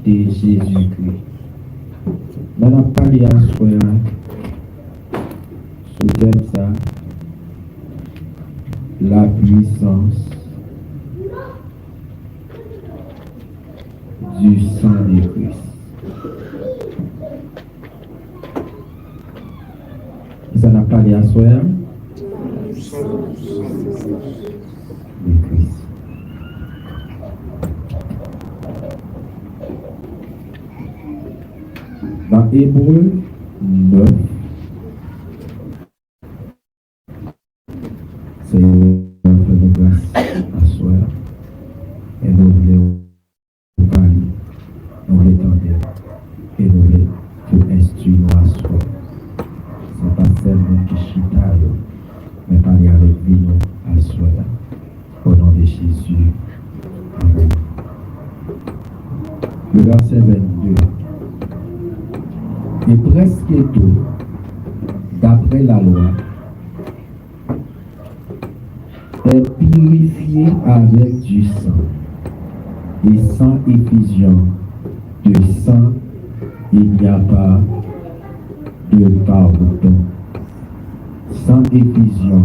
de Jésus-Christ. On n'a pas dit à soi, sous thème ça, la puissance du sang de Christ. Ça n'a pas dit à soi, de Christ. Dans Hébreux 9, c'est une grâce à soi et nous voulons parler, nous voulons tendre et nous voulons tout instruire à soi. Ce n'est pas seulement qui chita, mais parler avec nous à soi. Au nom de Jésus. Amen. Le verset 22. Et presque tout, d'après la loi, est purifié avec du sang. Et sans effusion de sang, il n'y a pas de pardon. Sans effusion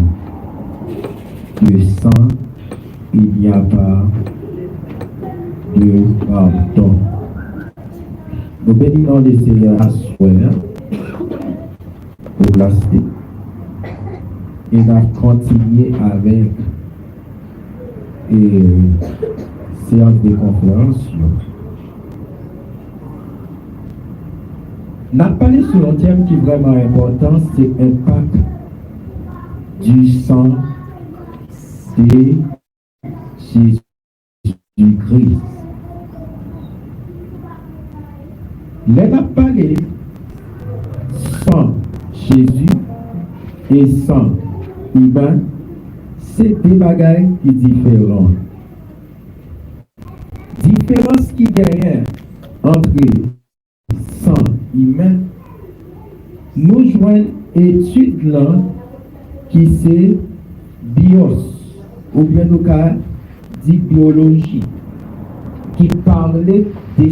de sang, il n'y a pas de pardon. Nous bénissons les Seigneurs à soi, au placer, et nous continuer avec séance de conférence. Nous avons parlé sur un thème qui est vraiment important, c'est l'impact du sang de Jésus-Christ. Nous avons parlé sans Jésus et sans humain, c'est des bagailles qui sont différentes. Différence qui gagne entre sang humain, nous jouons étude là qui c'est bios, ou bien nous cas dit biologie, qui parle de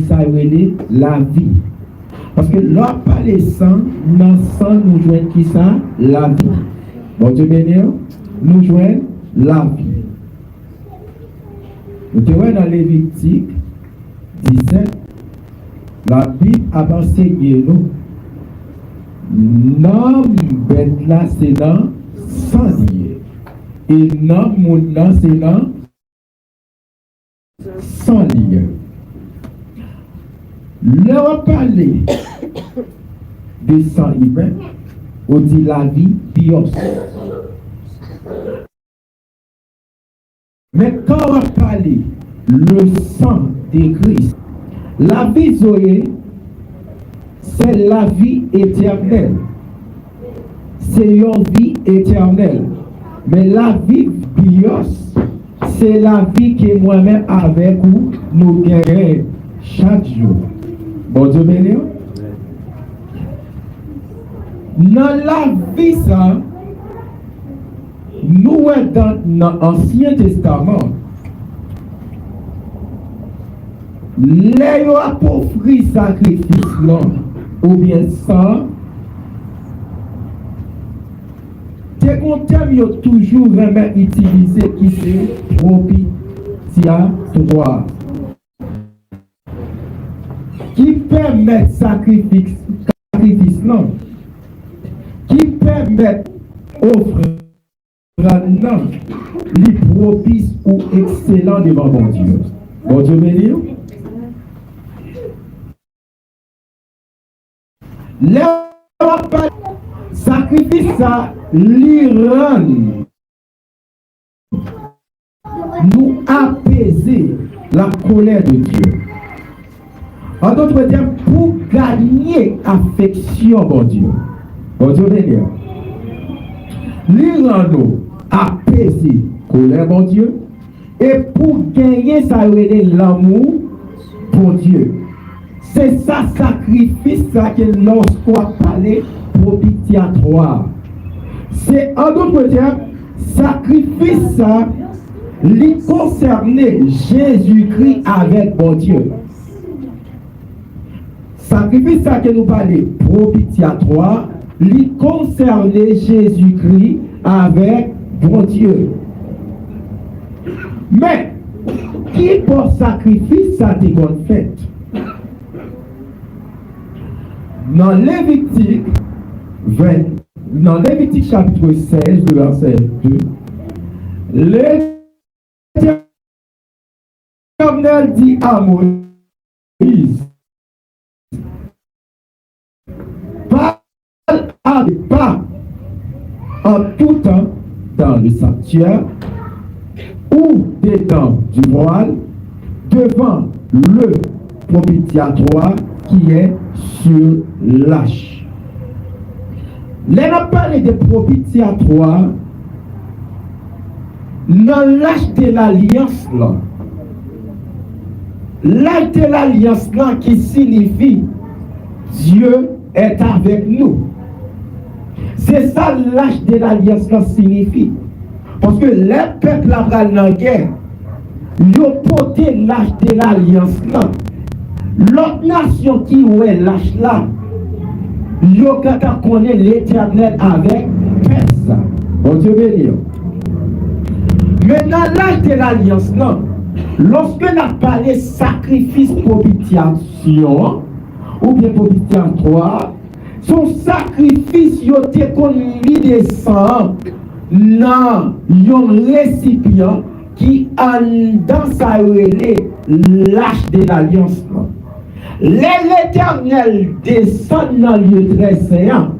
ça la vie. Parce que là, par les sang, dans le sang, nous jouons qui ça? La vie. Bon Dieu béni, nous jouons la vie. Nous te voyons dans Lévitique 17, la Bible a enseigné nous. Non, bête là, c'est dans sang lié. Et non, mon là, c'est dans sang lié. Leur parler de sang humain, on dit la vie bios. Mais quand on parle le sang de Christ, la vie Zoé, c'est la vie éternelle. C'est une vie éternelle. Mais la vie bios, c'est la vie que moi-même avec vous, nous gagnons chaque jour. Bon Dieu béni. Dans la vie, ça, nous dans l'Ancien Testament, les apôtres sacrifice là, ou bien ça, c'est qu'on termine toujours vraiment utilisé qui c'est propitiatoire. Qui permet sacrifice non, qui permet offrande non, les propice ou excellent devant mon Dieu. Bon Dieu béni. Le sacrifice ça l'Iran nous apaiser la colère de Dieu. En d'autres termes, pour gagner affection, bon Dieu. Bon Dieu, l'Iran nous apaiser colère, bon Dieu. Et pour gagner ça, l'amour, bon Dieu. C'est ça sacrifice ça que lorsqu'on parle propitiatoire. C'est en d'autres termes, sacrifice ça, lui concerner Jésus-Christ avec bon Dieu. sacrifice ça que nous parlons propitiatoire, il concernait Jésus-Christ avec bon Dieu. Mais, qui pour sacrifice ça t'est fait? Dans Lévitique 20, dans Lévitique chapitre 16, le verset 2, l'Éternel dit à Moïse, pas en tout temps dans le sanctuaire ou dedans du voile devant le propitiatoire qui est sur l'arche. Les n'a parlé de propitiatoire dans l'arche de l'alliance là. L'arche de l'alliance là qui signifie Dieu est avec nous. C'est ça l'arche de l'alliance là signifie. Parce que les peuples après la guerre, ils ont porté l'arche de l'alliance là. L'autre nation qui est l'arche là, ils ont connaît l'Éternel avec personne. Bon Dieu béni. Maintenant, l'arche de l'alliance là, lorsque nous avons parlé sacrifice propitiation, ou bien propitiatoire, son sacrifice était connu de sang dans un récipient qui dans sa relais l'arche de l'alliance. L'Éternel descend dans le lieu très saint,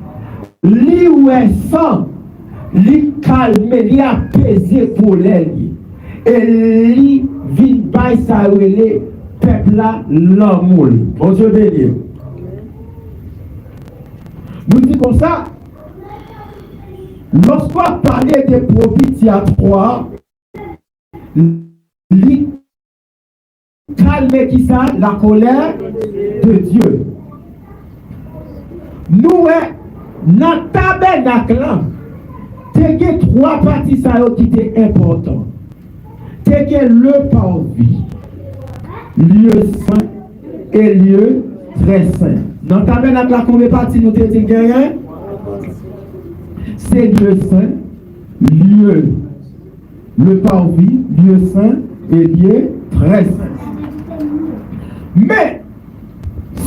lui ou est sang, lui calme, lui apaiser pour lui, et lui vient by sa relais peuple là l'amour. Bon Dieu béni. Nous disons comme ça, lorsqu'on parlait de propitiatoire, lui calmer qui ça? La colère de Dieu. Nous, dans le tabernacle, il y a trois parties qui étaient importantes. Il y a le parvis, lieu saint et lieu très saint. Dans le tabernacle, combien de parties nous avons gagné? C'est lieu saint, lieu, le parvis, lieu saint et lieu très saint. Mais,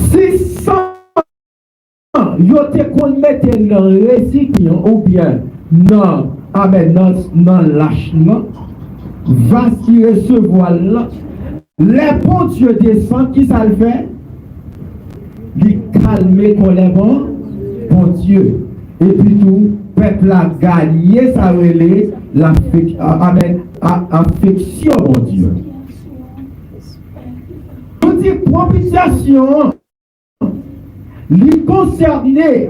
si sans yo te qu'on mette dans le récipient ou bien dans l'âche, va s'y recevoir là, les bons Dieu descend, qui ça le fait? Il calme colèrement, bon Dieu. Et puis tout, peuple a gagné sa relais, l'affection, bon Dieu. Toute propitiation, lui concerner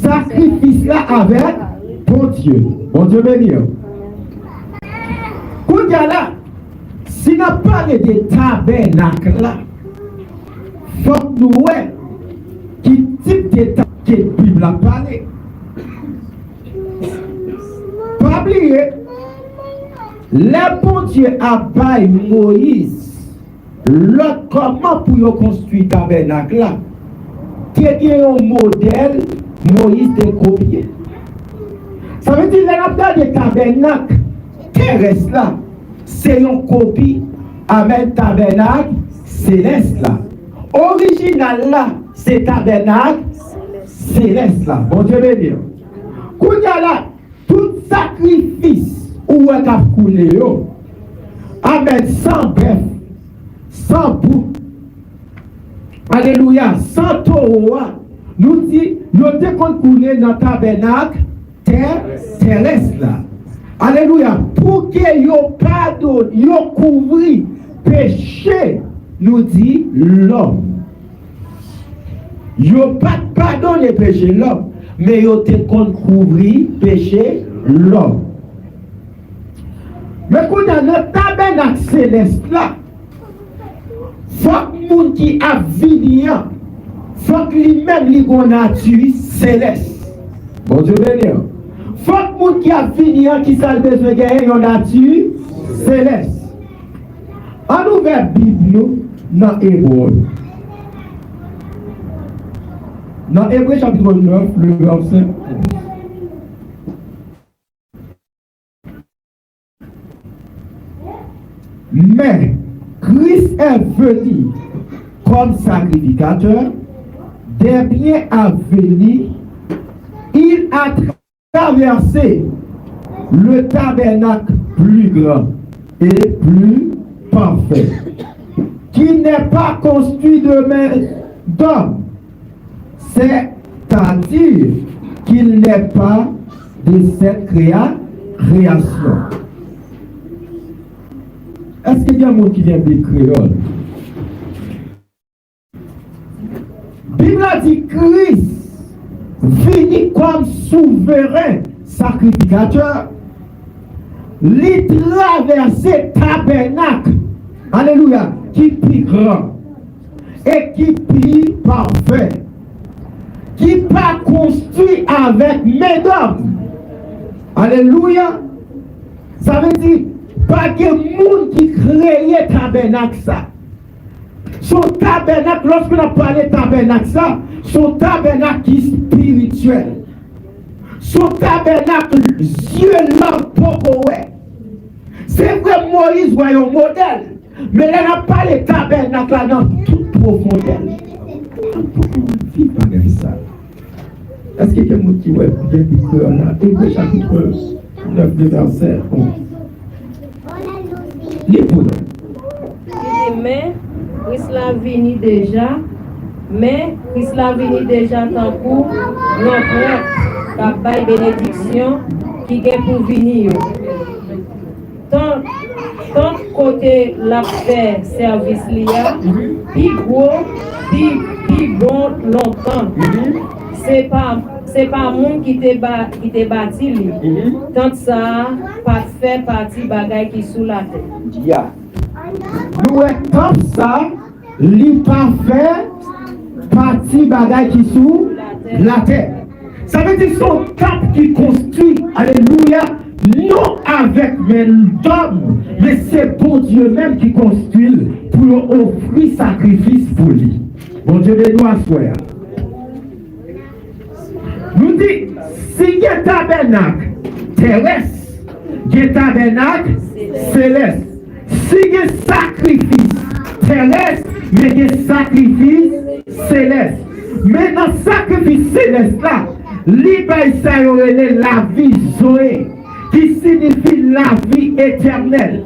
sacrifice là avec bon Dieu. Bon Dieu béni. Quand là, si n'a pas de tabernacle là, faut que nous voyons qui type de tabernacle que la Bible a parlé. Pas oublier, le bon Dieu a baillé Moïse l'autre comment pour construire tabernacle là. Qui est un modèle, Moïse de copier. Ça veut dire que les tabernacle terrestre là, c'est une copie avec tabernacle céleste là. Original là, c'est tabernacle céleste là. Bon Dieu béni. Quand il y a là, tout sacrifice où on a coulé, avec sans bœuf, sans bouc, alléluia, sans taureau, nous dit, nous devons couler dans le tabernacle terrestre là. Alléluia, pour que nous pardonne, nous couvrir péché, nous dit l'homme. Nous pas pardonner péché l'homme, mais nous devons couvrir péché l'homme. Mais quand dans notre tabernacle céleste là, faut que les gens qui a vécu, faut que lui-même ait une nature céleste. Bon Dieu béni. Faut que les gens qui a vécu, qui a besoin de une nature céleste. En ouvert Bible, dans Hébreu. Dans Hébreux chapitre 9, le verset 11. Mais Christ est venu comme sacrificateur des biens à venir. Il a traversé le tabernacle plus grand et plus parfait, qui n'est pas construit de main d'homme, c'est-à-dire qu'il n'est pas de cette création. Est-ce qu'il y a un mot qui vient de créole? Bible a dit Christ venu comme souverain sacrificateur, il traversait tabernacle, alléluia, qui est plus grand et qui est plus parfait, qui n'est pas construit avec main d'homme. Alléluia. Ça veut dire pas que monde qui créait tabernacle ça. Son tabernacle, lorsqu'on a parlé tabernacle ça, son tabernacle qui est spirituel. Son tabernacle, Dieu l'a pas. C'est vrai, Moïse voyait un modèle, mais il n'a pas le tabernacle là dans toute profondeur. Est-ce qu'il y a quelqu'un qui voit bien du cœur là? Hébreux chapitre 9, verset 11. Mais Christ l'a venu déjà, tant pour l'empreinte, la baille bénédiction qui est pour venir. Tant côté la fait service liya, puis gros, puis bon longtemps. C'est pas monde qui te bâti li. Tant ça pas fait partie bagaille qui sous la tête. Yeah. Nous comme ça, li pas fait partie bagaille qui sous la tête. Ça veut dire son cap qui construit, alléluia, non avec mes d'hommes, mais c'est pour Dieu même qui construit pour offrir sacrifice pour lui. Bon Dieu de nous assoir. Nous dit, si il y a tabernacle terrestre, il y a tabernacle céleste. Si il y a sacrifice terrestre, mais il y a sacrifice céleste. Mais dans le sacrifice céleste là, la vie Zoé, qui signifie la vie éternelle.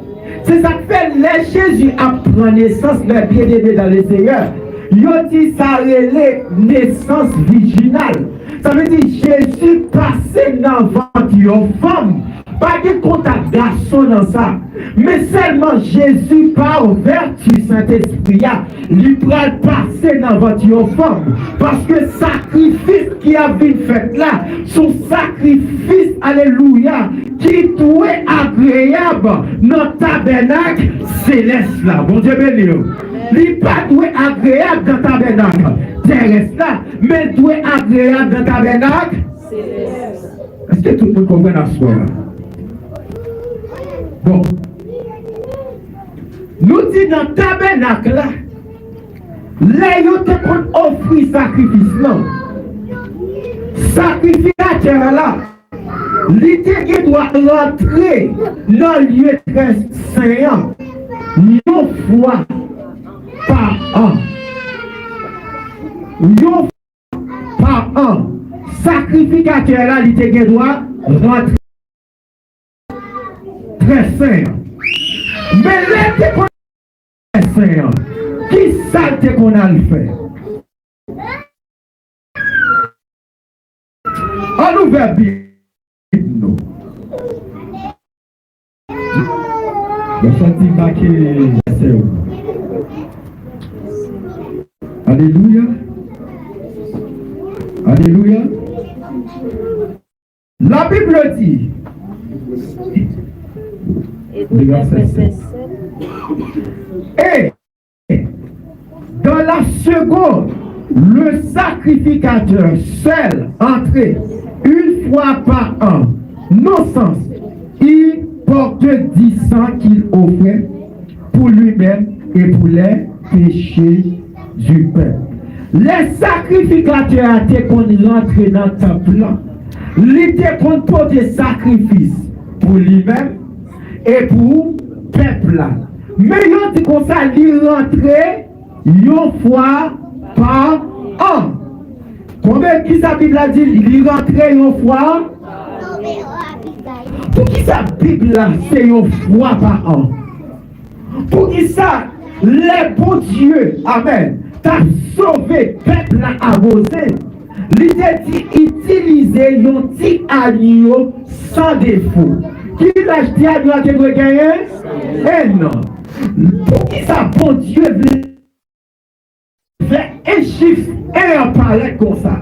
C'est ça que fait les Jésus apprend naissance, les bien-aimés dans le Seigneur. Il dit ça relève naissance virginale. Ça veut dire Jésus passé dans ventre d'une femme. Pas de contact garçon dans ça. Mais seulement Jésus par vertu Saint-Esprit. Il peut passer dans ventre d'une femme. Parce que sacrifice qui a été fait là, son sacrifice, alléluia, qui est agréable dans le tabernacle céleste là. Bon Dieu béni. Il n'est pas agréable dans le tabernacle terrestre là, mais doit agréable dans le tabernacle céleste. Est-ce que tout le monde comprend la soirée? Bon. Nous disons dans le tabernacle là, les gens qui ont offert sacrifice là, sacrificateur là, l'idée qui doit rentrer dans le lieu très saint, une fois par an. Une fois par an, sacrificateur là, l'idée qui doit rentrer très saint. Mais l'été qu'on a fait, qui saleté qu'on a le fait? On ouvre bien nous. Je sens marqué c'est où? Alléluia. Alléluia. La Bible dit. Et dans la seconde, le sacrificateur seul entrait une fois par an, non sens, il porte 10 sang qu'il offrait pour lui-même et pour les péchés du peuple. Les sacrificateurs étaient qu'on rentre dans le temple. Ils étaient qu'on porte des sacrifices pour lui-même et pour le peuple. Mais ils dit comme ça, ils rentraient une fois par an. Combien qui sa Bible a dit, ils rentraient une fois? Pour qui sa Bible c'est une fois par an? Pour qui ça, les bons dieux, amen, t'as sauvé peuple à arrosé. L'idée d'utiliser un petit agneau sans défaut. Qui l'a dit agneau à te gagner? Eh non. Pour qui ça, bon Dieu, fait un chiffre et un paraît comme ça.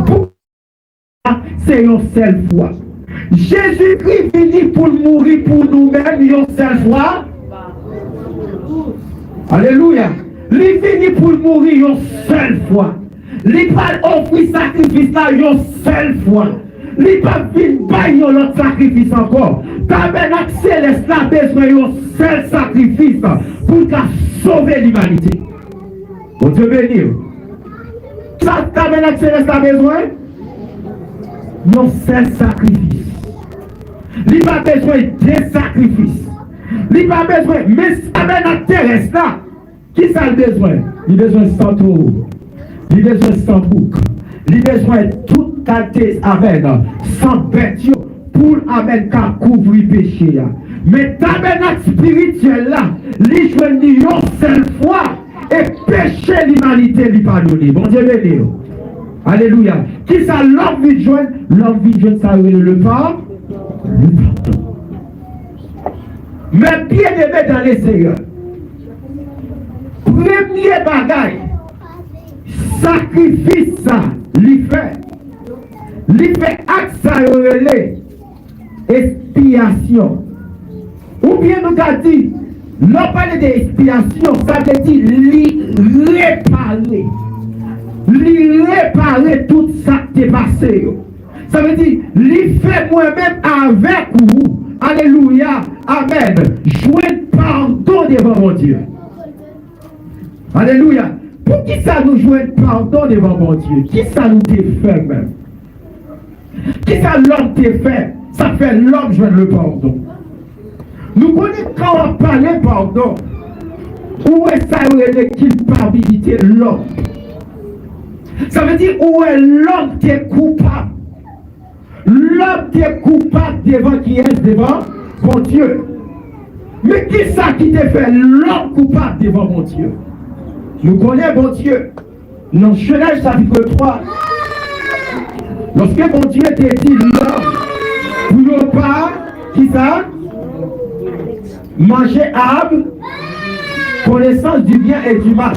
Pour c'est une seule fois. Jésus-Christ venu pour mourir pour nous-mêmes une seule fois. Alléluia. Il venu pour mourir une seule fois. Il pas offrir sacrifice là une seule fois. Il pas venir bailler l'autre sacrifice encore. Tabernacle céleste a besoin d'un seul sacrifice pour sauver l'humanité. Bon Dieu béni. Ça, tabernacle céleste a besoin d'un seul sacrifice. Il n'a pas besoin de sacrifice. Il n'a pas besoin, mais tabernacle terrestre là, qui ça a besoin? Il a besoin de 100 euros. Il a besoin de 100 boucs. Il a besoin de toute qualité, amen, sans bête pour, amen, qu'à couvrir péché. Mais tabernacle spirituel là, il joue une seule fois et péché l'humanité lui pardonner. Bon Dieu béni. Alléluia. Qui ça l'homme vit joindre? L'homme vit joindre ça le pardon. Le pardon. Mais bien aimé dans les Seigneurs. Premier bagaille, sacrifice ça, lui fait acte ça, expiation. Ou bien nous avons dit, l'on parle d'expiation, ça veut dire réparer tout ça qui est passé. Ça veut dire, lui fait moi-même avec vous, alléluia, amen, jouer pardon devant mon Dieu. Alléluia. Pour qui ça nous joue pardon devant mon Dieu? Qui ça nous défait même? Qui ça l'homme défait? Ça fait l'homme jouer le pardon. Nous connaissons quand on parle de pardon. Où est ça la culpabilité de l'homme? Ça veut dire où est l'homme qui est coupable? L'homme qui est coupable devant qui est devant mon Dieu. Mais qui ça qui te fait l'homme coupable devant mon Dieu? Nous connaissons mon Dieu. Dans Genèse chapitre 3, lorsque mon Dieu t'a dit l'homme, pour ne pas, qui ça? Manger arbre, connaissance du bien et du mal.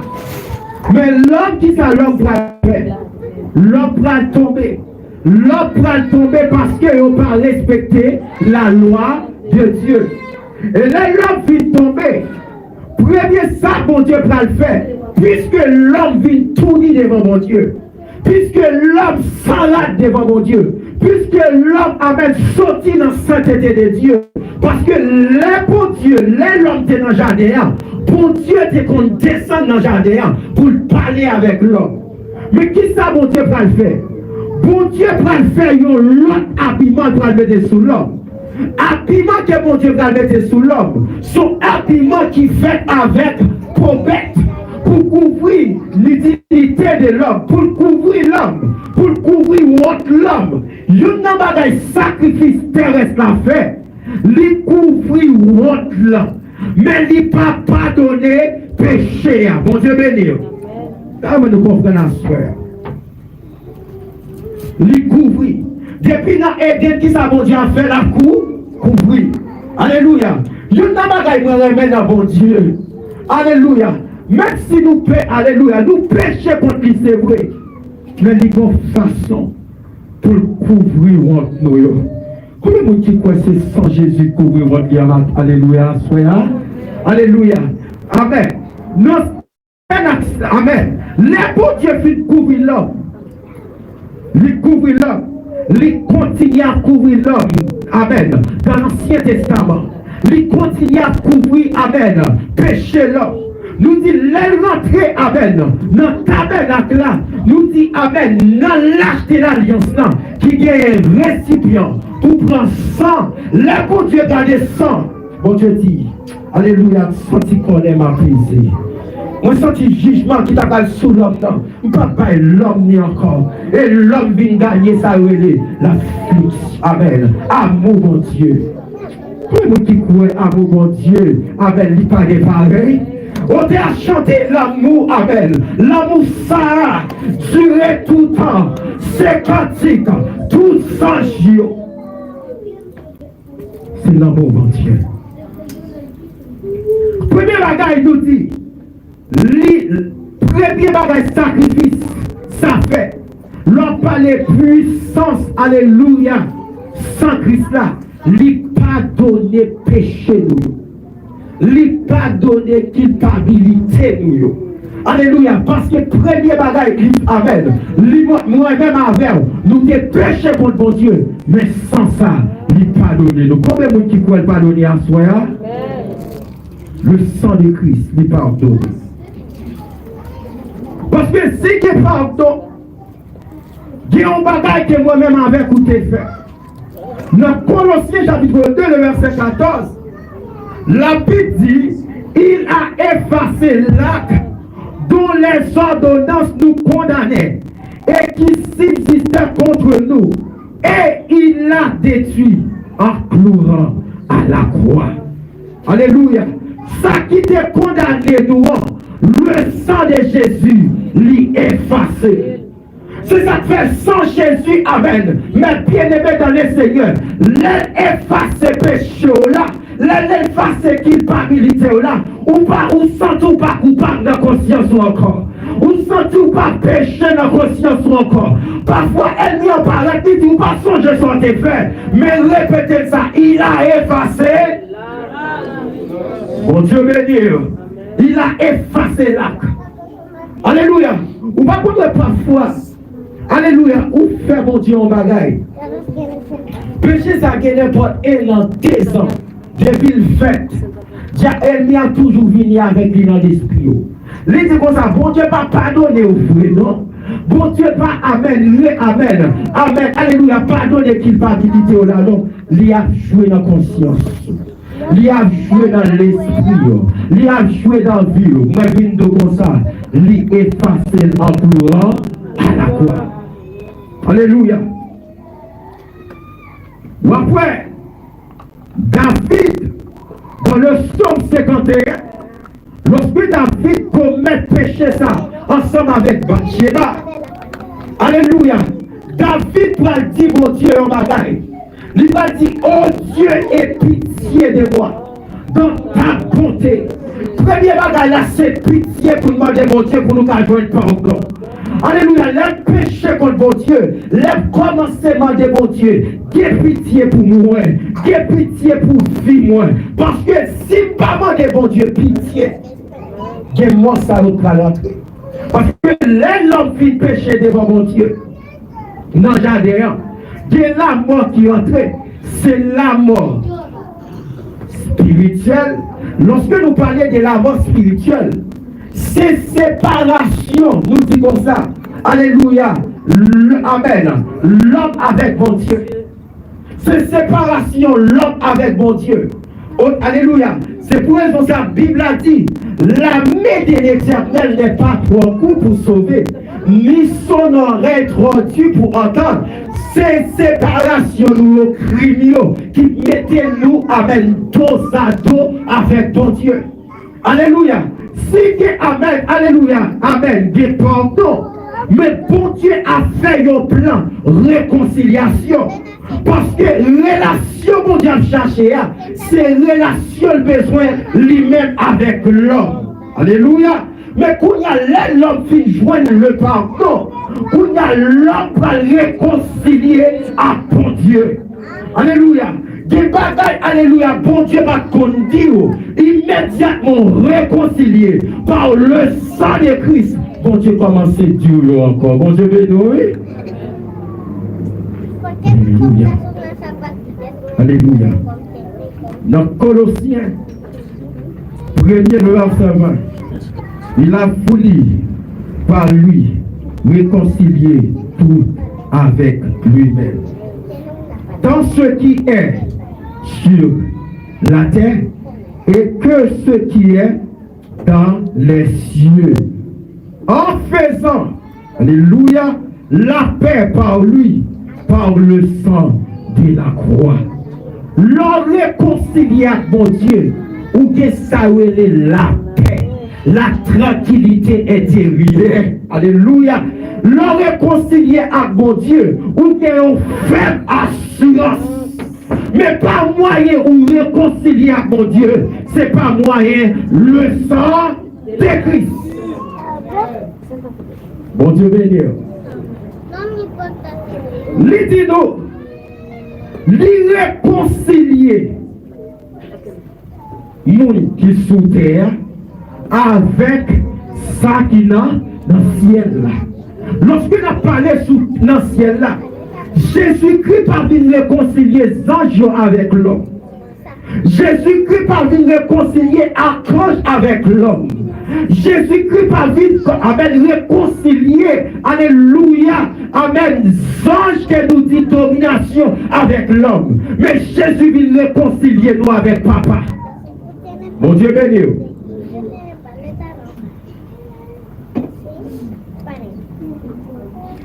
Mais l'homme qui ça, l'homme va faire? L'homme va tomber. L'homme va tomber parce qu'il n'a pas respecté la loi de Dieu. Et là, l'homme vient tomber. Premier ça, mon Dieu va le faire. Puisque l'homme vient tourner devant mon Dieu, puisque l'homme s'enlade devant mon Dieu, puisque l'homme amène sorti dans la sainteté de Dieu, parce que les bons Dieu, les l'homme était dans le jardin, bon Dieu était qu'on descend dans le jardin pour parler avec l'homme. Mais qui ça, mon Dieu va le faire? Bon Dieu va le faire, l'autre habillement pour le mettre sous l'homme. Habillement que mon Dieu va le mettre sous l'homme, son habillement qui fait avec prophète. Pour couvrir l'utilité de l'homme, pour couvrir l'homme, pour couvrir l'homme. Il n'y a pas de sacrifice terrestre à faire. Il couvrir l'homme. Mais il n'a pas pardonné péché. Bon Dieu béni. Ça nous comprenons la soeur. Il couvrir. Depuis la Éden, qui ça bon Dieu a fait la couvrir. Alléluia. Il n'y a pas de remède à bon Dieu. Alléluia. Même si nous péchons, alléluia, nous péchons contre lui, c'est vrai. Mais il y a une façon pour couvrir nous. Combien de gens qui croient que c'est sans Jésus couvrir votre vie? Alléluia, soyez. Alléluia. Amen. Amen. Les bons dieux finissent couvrir l'homme. Ils couvrent l'homme. Ils continuent à couvrir l'homme. Amen. Dans l'Ancien Testament. Ils continuent à couvrir, amen, pécher l'homme. nous dit, les rentrer amen, dans le tabernacle là, nous dit amen, dans l'arche de l'alliance là, qui est un récipient pour prendre sang, le bon Dieu garde sang. Bon Dieu dit, alléluia, senti qu'on est méprisé. On senti jugement qui t'a pas sous l'homme, pas l'homme ni encore. Et l'homme vient gagner sa relais, la flux, amen, amour mon Dieu. Pour nous qui croyons amour mon Dieu, amen, il pas de pareil. On t'a chanté l'amour, amen, l'amour ça durer tout le temps, c'est cantique, tout sans jour. C'est l'amour mon Dieu. Premier bagage nous dit, premier bagage sacrifice, ça fait. L'on parle puissance, alléluia, sans Christ là, lui pas donner péché nous, lui pas donner culpabilité nous. Alléluia, parce que premier bagage, amen, moi-même avec nous des péchés pour le bon Dieu, mais sans ça, lui pas donner nous. Combien de gens qui ne pas donner à soi? Le sang de Christ lui pardonne. Parce que si tu pardonnes, il y a un bagage que moi-même avec ou t'ai fait. Dans Colossiens chapitre 2, le verset 14, la Bible dit, il a effacé l'acte dont les ordonnances nous condamnaient et qui subsistait contre nous. Et il l'a détruit en clouant à la croix. Alléluia. Ça qui t'est condamné, nous, le sang de Jésus l'y effacé. C'est ça que fait sans Jésus, amen. Mais bien aimé dans le Seigneur, l'effacer péché là, l'effacer culpabilité là, ou pas, ou sent pas coupable dans la conscience ou encore. Ou sent pas péché dans la conscience ou encore. Parfois, elle n'y a pas arrêté, ou pas songer sur tes faits. Mais répétez ça, il a effacé. Bon Dieu béni, il a effacé l'acte. Alléluia. Ou pas contre parfois. Alléluia. Ou fait mon Dieu en bagaille. Péché ça gagne n'importe un an, 2 ans. Depuis le fait. Elle n'y a toujours venu avec lui dans l'esprit. Il dit comme ça, bon Dieu pas pardonner au frère, non? Bon Dieu pas amen, amen, amen, alléluia, pardonner culpabilité au là, non? Il a joué dans la conscience. Il a joué dans l'esprit, il a joué dans la vie. Moi, je viens de comme ça, il effacé en pleurant à la croix. Alléluia. Ou après, David, dans le psaume 51, lorsque David commet péché ça, ensemble avec Bathsheba, alléluia, David va dire, mon Dieu, en bagaille. Il va dire, oh Dieu, aie pitié de moi, dans ta bonté. Premier bagage là, c'est pitié pour demander mon Dieu pour nous joindre pardon. Alléluia, le péché contre mon Dieu, le commencement de mon Dieu, aie pitié pour moi, aie pitié pour vie moi. Parce que si pas moi de mon Dieu, pitié, que moi ça nous va rentrer. Parce que l'homme qui péché devant mon Dieu, non, j'ai rien. De la mort qui entre, c'est la mort spirituelle. Lorsque nous parlons de la mort spirituelle, c'est séparation, nous disons comme ça. Alléluia. Amen. L'homme avec mon Dieu. C'est séparation, l'homme avec mon Dieu. Oh, alléluia. C'est pour ça que la Bible a dit, la main de l'Éternel n'est pas trop courte pour sauver, ni son oreille trop dure pour entendre. C'est séparation nous criminaux qui mettaient nous amen dos à dos avec ton Dieu. Alléluia. Si que amen, alléluia, amen, des pardon. Mais bon Dieu a fait un plan réconciliation. Parce que relation mon Dieu a cherché, c'est relation le besoin lui-même avec l'homme. Alléluia. Mais quand il y a l'homme qui joint le pardon, quand il y a l'homme pour réconcilier à bon Dieu. Alléluia. Des bagailles, alléluia, bon Dieu va conduire immédiatement réconcilier par le sang de Christ. Bon Dieu commence à dire encore. Bon Dieu béni. Alléluia. Alléluia. Dans Colossiens, 1er verset 20. Il a voulu par lui réconcilier tout avec lui-même. Dans ce qui est sur la terre et que ce qui est dans les cieux. En faisant, alléluia, la paix par lui, par le sang de la croix. L'on réconcilie avec mon Dieu, ou que ça est la paix, la tranquillité intérieure. Alléluia. L'on réconcilie avec mon Dieu, ou que on fait assurance. Mais pas moyen ou réconcilier avec mon Dieu, c'est pas moyen le sang de Christ. Bon Dieu béni. Lui dit nous, lui réconcilier nous qui sous terre avec ça qui dans le ciel là. Lorsque nous parlé dans le ciel là, Jésus-Christ pas venir réconcilier les anges avec l'homme. Jésus-Christ pas venir réconcilier archange avec l'homme. Jésus-Christ pas venir réconcilier, alléluia, amen, ange que nous dit domination avec l'homme. Mais Jésus vient réconcilier nous avec papa. Mon Dieu béni.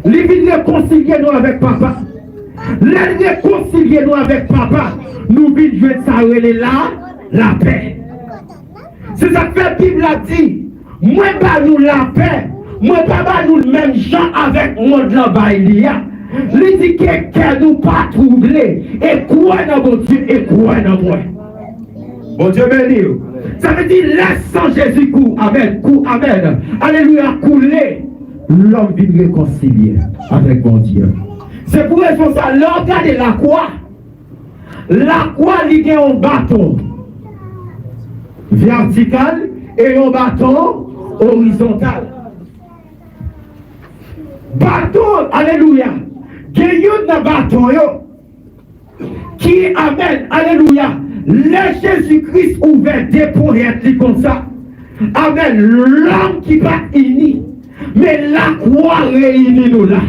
Il vient réconcilier nous avec papa. Il réconcilier nous avec papa. Nous vient jouer ça la paix. C'est ça que la Bible a dit. Moi, pas nous la paix. Moi, pas nous le même genre avec moi de la Baïlia. Il dit que nous pas troublés. Et quoi dans mon Dieu et quoi dans moi. Bon Dieu béni. Ça veut dire laissant Jésus coup. Amen. Coup. Amen. Alléluia. Couler. L'homme vient réconcilier avec mon Dieu. C'est pour raison ça. L'organe de la croix. La croix, il y a un bâton vertical et un bâton horizontal. Bâton, alléluia. Il y a un bâton qui amène, alléluia, le Jésus-Christ ouvert des poètes comme ça. Amen. L'homme qui va uni. Mais la croix réunit nous là.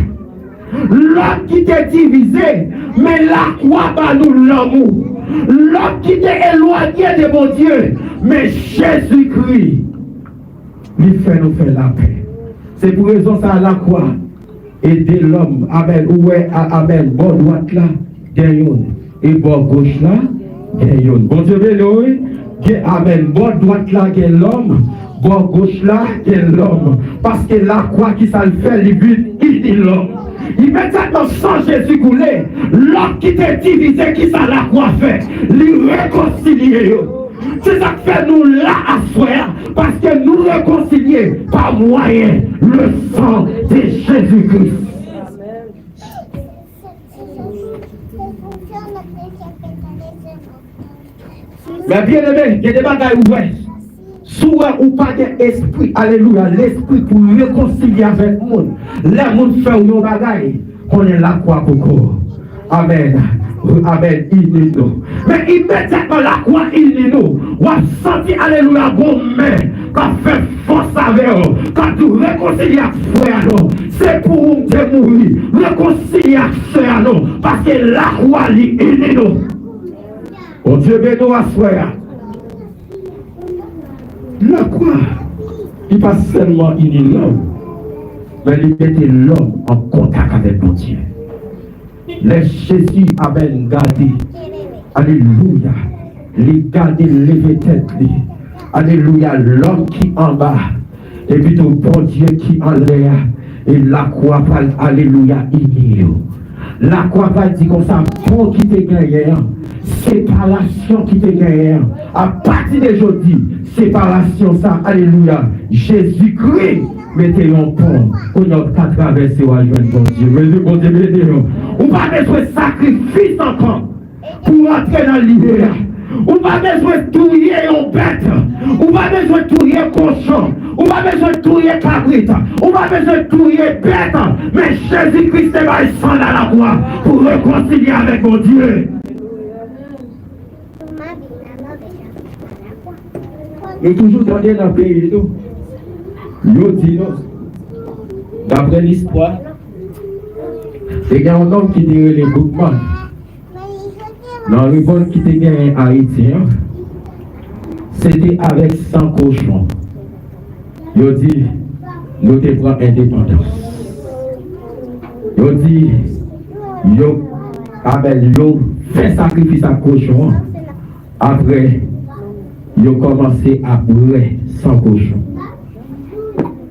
L'homme qui t'est divisé, mais la croix va nous l'amour. L'homme qui t'est éloigné de mon Dieu, mais Jésus-Christ, il fait nous faire la paix. C'est pour raison ça la croix. Aider l'homme, amen, ouais, amen, bon droite là, gagnons, et bon gauche là, gagnons. Bon Dieu béni, amen, bon droite là, gagne l'homme. Bon gauche là, quel l'homme. Parce que la croix qui ça le fait, il dit l'homme. Immédiatement sans Jésus coulé, l'homme qui t'est divisé, qui ça la croix fait, lui réconcilier. C'est ça que fait nous là à soir, parce que nous réconcilier par moyen le sang de Jésus-Christ. Mais bien aimé, il y a des bagailles ouvertes. Soit ou pas d'esprit, alléluia, l'esprit pour réconcilier avec le monde. Le monde fait un bagaille, qu'on est la croix pour corps. Amen. Amen. Il est nous. Mais immédiatement la croix, il est nous. On a senti, alléluia, bon main, qu'on fait force avec eux, quand tu réconcilies avec frère, c'est pour nous te mourir. Réconcilier avec frère, parce que la croix, il est nous. Oh Dieu, bénis-nous à frère. La croix, il pas seulement unit l'homme, mais il mettait l'homme en contact avec mon Dieu. Les Jésus avait gardé, alléluia, les garder levé tête, alléluia, l'homme qui en bas, et puis ton bon Dieu qui en l'air, et la croix parle, alléluia, unit. La croix va dire comme ça, pour qui te gagné, séparation qui te gagné, à partir d'aujourd'hui, séparation ça, alléluia, Jésus-Christ, mettez un pont, pour nous traverser ou à joindre bon Dieu, bon Dieu, bénis-nous. On va besoin de sacrifice encore, pour entrer dans l'idée. On va besoin de touiller une bête. On va besoin de touiller cochon. On va besoin de touiller cabrit. On va besoin de touiller bête. Mais Jésus-Christ va descendre à la croix pour réconcilier avec mon Dieu. Et toujours donner dans le pays. Yo dit non. D'après l'histoire, il y a un homme qui dirait les Bookman. Dans le bon qui était gagné en Haïti, c'était avec 100 cochons. Yo dit, nous te prend indépendance. Yo dit, yo fait sacrifice à cochon. Après, yo commencé à brûler 100 cochons.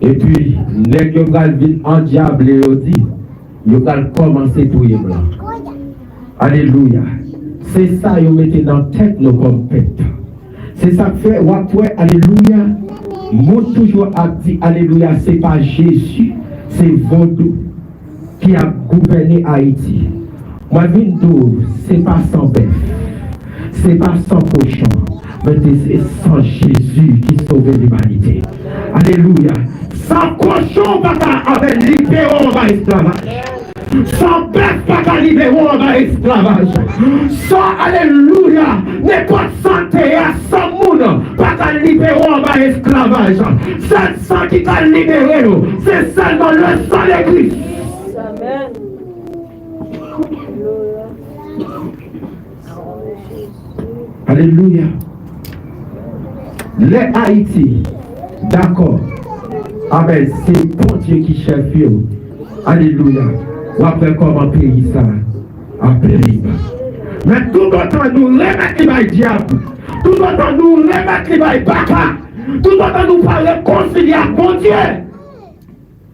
Et puis, les gens qui en diable, yo dit, yo commencé à tuer blanc. Alléluia. C'est ça que vous mettez dans la tête nos compétents. C'est ça que fait, ouais, alléluia. Moi toujours a dit, alléluia, c'est pas Jésus, c'est Vaudou qui a gouverné Haïti. Moi, c'est pas sans bœuf, c'est pas sans cochon, mais c'est sans Jésus qui sauve l'humanité. Alléluia. Sans cochon, pas avec libéré en esclavage. Sans bête pas qu'à libérer en esclavage. Sans alléluia, n'importe santé à sans monde pas qu'à libérer en esclavage. C'est sang qui t'a libéré, c'est seulement le sang de Christ. Amen. Alléluia. Les Haïti, d'accord. Amen, c'est bon Dieu qui cherche. Alléluia. Ou après comment pays ça a péri. Mais tout autant nous remettre les diable, tout autant nous remettre les baka, tout autant nous parler concilier mon Dieu.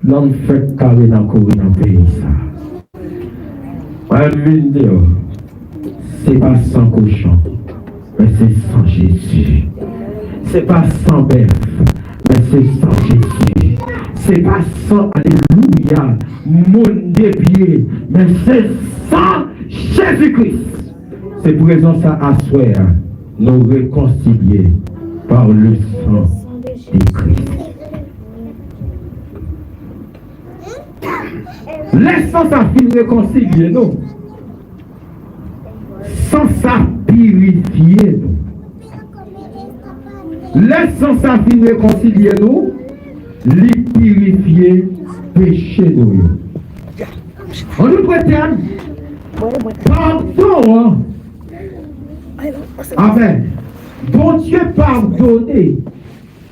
L'homme fait carré dans le pays ça. C'est pas sans cochon, mais c'est sans Jésus. C'est pas sans bœuf, mais c'est sans Jésus. C'est pas sans, alléluia, mon dévié, mais c'est sans Jésus-Christ. C'est pour raison ça à soi, nous réconcilier par le sang de Christ. Laissons ça finir réconcilier nous. Sans ça purifier nous. Laissons ça finir réconcilier nous. Les purifier péché nous. En d'autres termes, pardon. Amen. Bon Dieu pardonner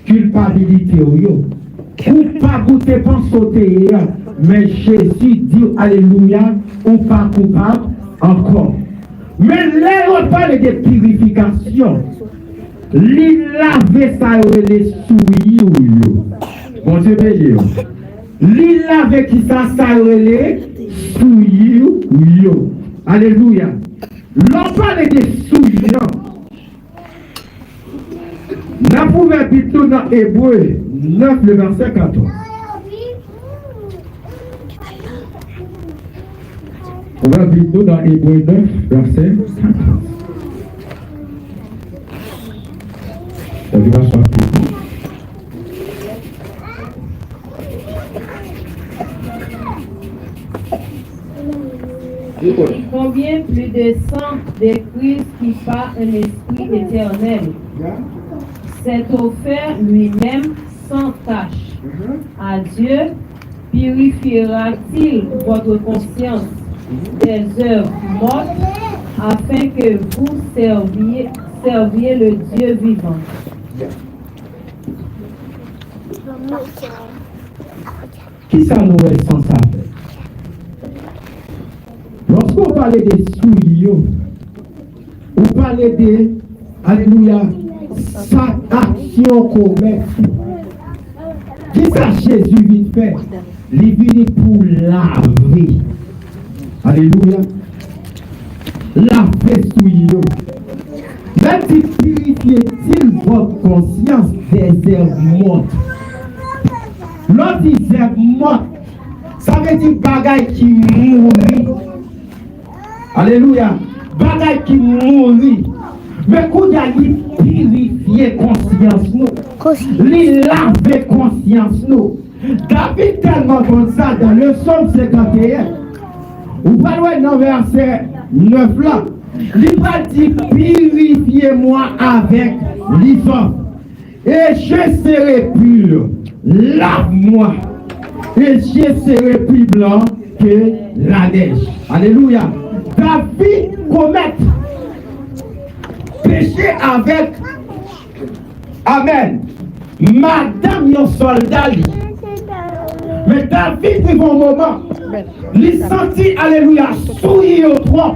culpabilité ou pas goûter pour sauter, mais Jésus dit alléluia ou pas coupable encore. Mais là on parle de purification. Li laver ça les souillés. Bon Dieu béni. Li laver qui ça les souillés. Alléluia. L'on parle de souillés. Nous pouvons plutôt dans Hébreu 9, le verset 14. On va plutôt dans Hébreu 9, verset 14. Ça va sortir. Combien plus de sang de Christ qui par un esprit éternel s'est offert lui-même sans tâche à Dieu, purifiera-t-il votre conscience des œuvres mortes afin que vous serviez le Dieu vivant. Qui ça nous est sans ça? Lorsqu'on parle des souillés, on parle de, alléluia, sa action qu'on met. Qui ça Jésus vient faire? Il vient pour laver. Alléluia. Laver souillés. Même si purifiez-il votre conscience des herbes mortes. L'autre des herbes mortes, ça veut dire bagaille qui mourit. Alléluia. Bagaille qui mourit. Mais quand il y a purifier conscience nous, les laver conscience nous. David tellement comme ça dans le psaume 51. Vous parlez dans verset 9 là. Il va dire purifiez-moi avec l'hysope et je serai pur. lave-moi. Et j'ai serré plus blanc que la neige. Alléluia. David commet péché avec, amen, madame yon soldat. Mais David, vit un moment, il sentit, alléluia, souiller au trop.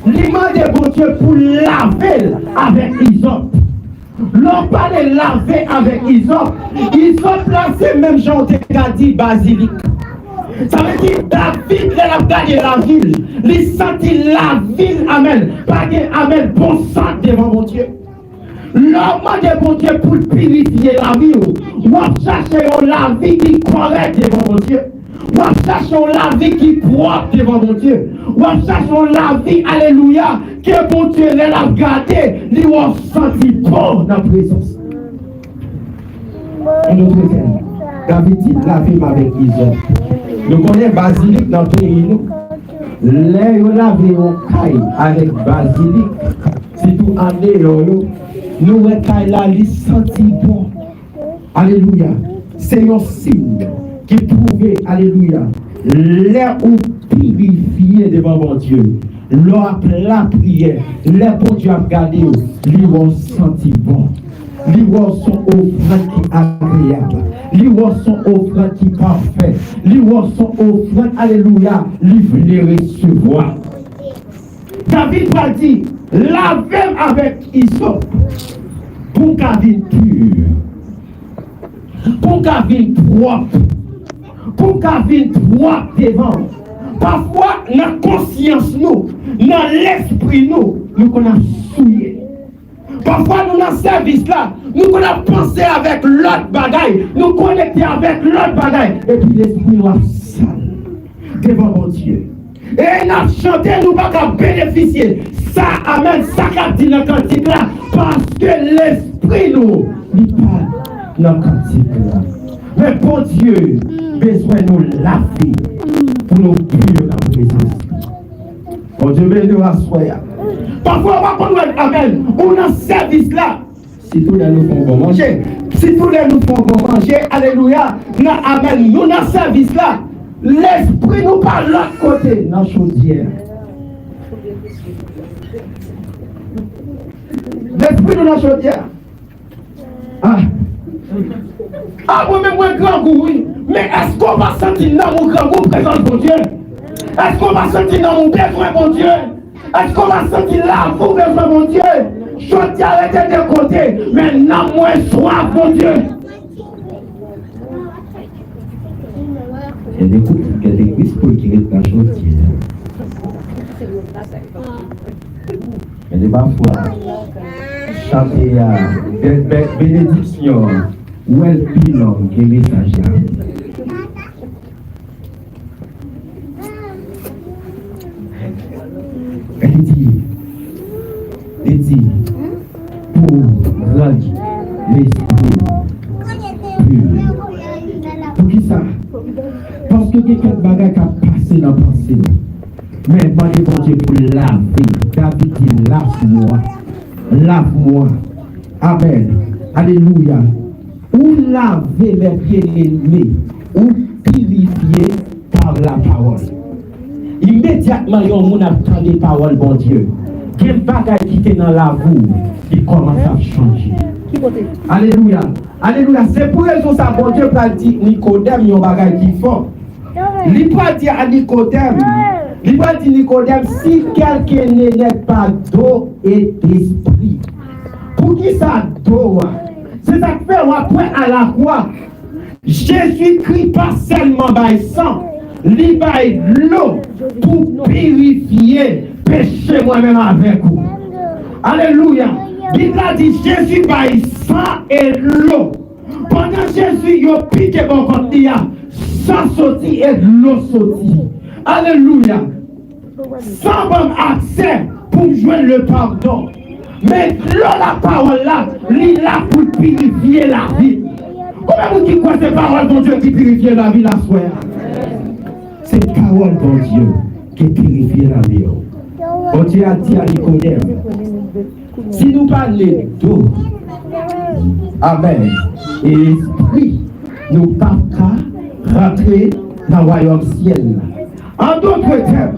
Il demande bon Dieu pour laver avec Hysope. L'on pas les laver avec Hysope. Hysope là, c'est même Jean dit basilic. Ça veut dire David, il a gagné la ville. Il sentit la ville, amen. Pas de, amen, bon sang devant mon Dieu. L'homme de bon Dieu pour purifier la vie. On cherche la vie qui est correcte devant mon Dieu. On cherche la vie qui est propre devant mon Dieu. On cherche la vie, alléluia, que mon Dieu l'a gardé, lui a senti bon dans la présence. Un autre thème. David dit, lavez-moi avec Hysope. Nous connaissons basilic dans le pays. Les laver au caille avec basilic. Si tout année, nous caille là, il senti bon. Alléluia. C'est un signe qui prouvait, alléluia, l'air ou purifié devant mon Dieu. Lors la prière, l'air bon Dieu a gardé, lui ont senti bon. Lui ont son offrande qui est agréable. Lui ont son offrande qui est parfait. Lui ont son offrande, alléluia, lui voulait recevoir. David va dire, lavez avec Hysope pour qu'elle vienne pure, pour qu'elle vienne propre, pour qu'elle vienne propre devant. Parfois, dans la conscience, nous, dans l'esprit, nous connaissons souillé. Parfois, nous, dans le service là, nous connaissons pensé avec l'autre bagaille, nous connecter avec l'autre bagaille, et puis l'esprit nous a sale devant mon Dieu. Et nous avons chanté, nous ne pouvons pas bénéficier. Ça, amen, ça qu'a dit dans le cantique là, parce que l'esprit nous, il parle dans le cantique là. Mais pour Dieu, besoin de nous laver pour nous purifier dans la présence. Bon Dieu, nous assoyons. Parfois, on va prendre amen, on a un service là. Si tous les nous font bon manger, si tous les nous font bon manger, alléluia, amen, nous dans un service là. L'esprit nous parle de l'autre côté, dans la chaudière. L'esprit nous dans la chaudière. Moi-même, moi, grand goût, oui. Mais est-ce qu'on va sentir dans mon grand goût présence, bon Dieu? Est-ce qu'on va sentir dans mon besoin, bon Dieu? Est-ce qu'on va sentir là, pour besoin, mon Dieu? Chaudière arrêtez de côté, mais non, moi, soif, bon Dieu. Il y a des discours qui restent dans la chaudière. Mais des parfois, chanter à bénédiction, où elle pilon, qui est message là. Elle dit, pour rendre l'esprit pur. Pour qui ça? Parce que quelqu'un de bagaille qui a passé dans la pensée. Mais moi, je vais pour laver. David dit, lave-moi. Lave-moi. Amen. Alléluia. Ou laver mes bien-aimés, ou purifier par la parole. Immédiatement, on a entendu des paroles, bon Dieu. Quel bagaille qui était dans la boue, il commence à changer. Alléluia. Alléluia. C'est pour raison ça, bon Dieu, va dire Nicodème, il y a un bagaille qui fort. Il va dire à Nicodème, si quelqu'un n'est pas d'eau et d'esprit, pour qui ça d'eau? C'est ça que fait après à la croix. Jésus-Christ pas seulement par sang, il par l'eau pour purifier péché moi-même avec vous. Alléluia. Bible a dit Jésus par sang et l'eau. Pendant Jésus, il a piqué mon compte, sang sorti et l'eau sorti. Alléluia. Sans bon accès pour jouer le pardon. Mais la parole là, il est là pour purifier la vie. Comment vous dites quoi ces paroles de Dieu qui purifie la vie la soirée? C'est parole de Dieu qui purifie la vie. Bon Dieu a dit à Nicodème, si nous parlons d'eau, amen, et esprit, nous ne pouvons pas rentrer dans le royaume ciel. En d'autres termes,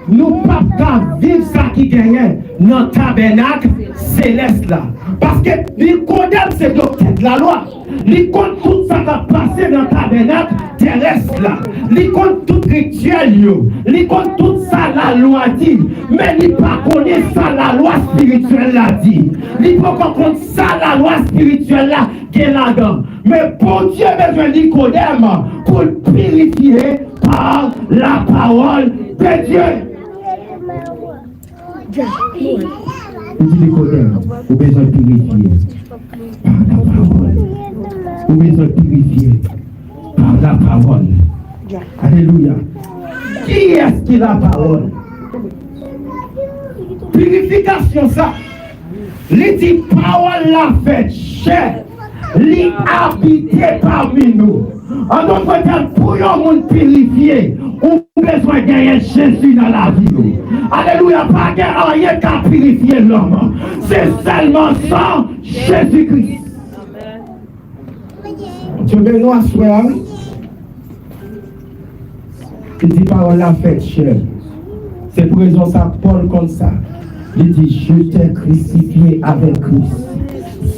nous ne pouvons pas vivre ça qui gagne dans le tabernacle céleste là. Parce que les condamne ces doctrines de la loi. Les compte tout ça qui a passé dans le tabernacle terrestre là. Les compte tout rituel, les compte tout ça la loi dit. Mais ils ne pas connaître ça la loi spirituelle là dit. Ils ne pas connaître ça la loi spirituelle là qui est là-dedans. Mais pour Dieu besoin de Nicodème pour le purifier par la parole de Dieu. Il dit Nicodème, vous avez besoin de purifier par la parole. Vous avez besoin de purifier par la parole. Alléluia. Qui est-ce qui a la parole? Purification ça. Il dit parole la fait chair. Li habité parmi nous. En d'autres termes, pour un monde purifié, on a besoin de gagner Jésus dans la vie. Alléluia, pas de rien qu'à purifier l'homme. C'est seulement sans Jésus-Christ. Dieu bénisse à soi. Il dit parole la fête chère. C'est pour raison ça, Paul comme ça. Il dit, je t'ai crucifié avec Christ.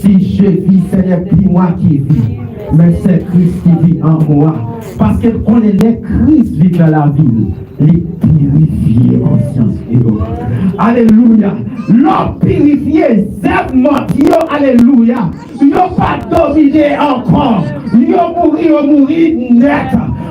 Si je vis, ce n'est plus moi qui vis, mais c'est Christ qui vit en moi. Parce que on est les Christ vit dans la ville, les purifier conscience et l'eau. Alléluia. L'homme purifié, c'est menti, alléluia. Ils n'ont pas dominé encore. Ils ont mouru net.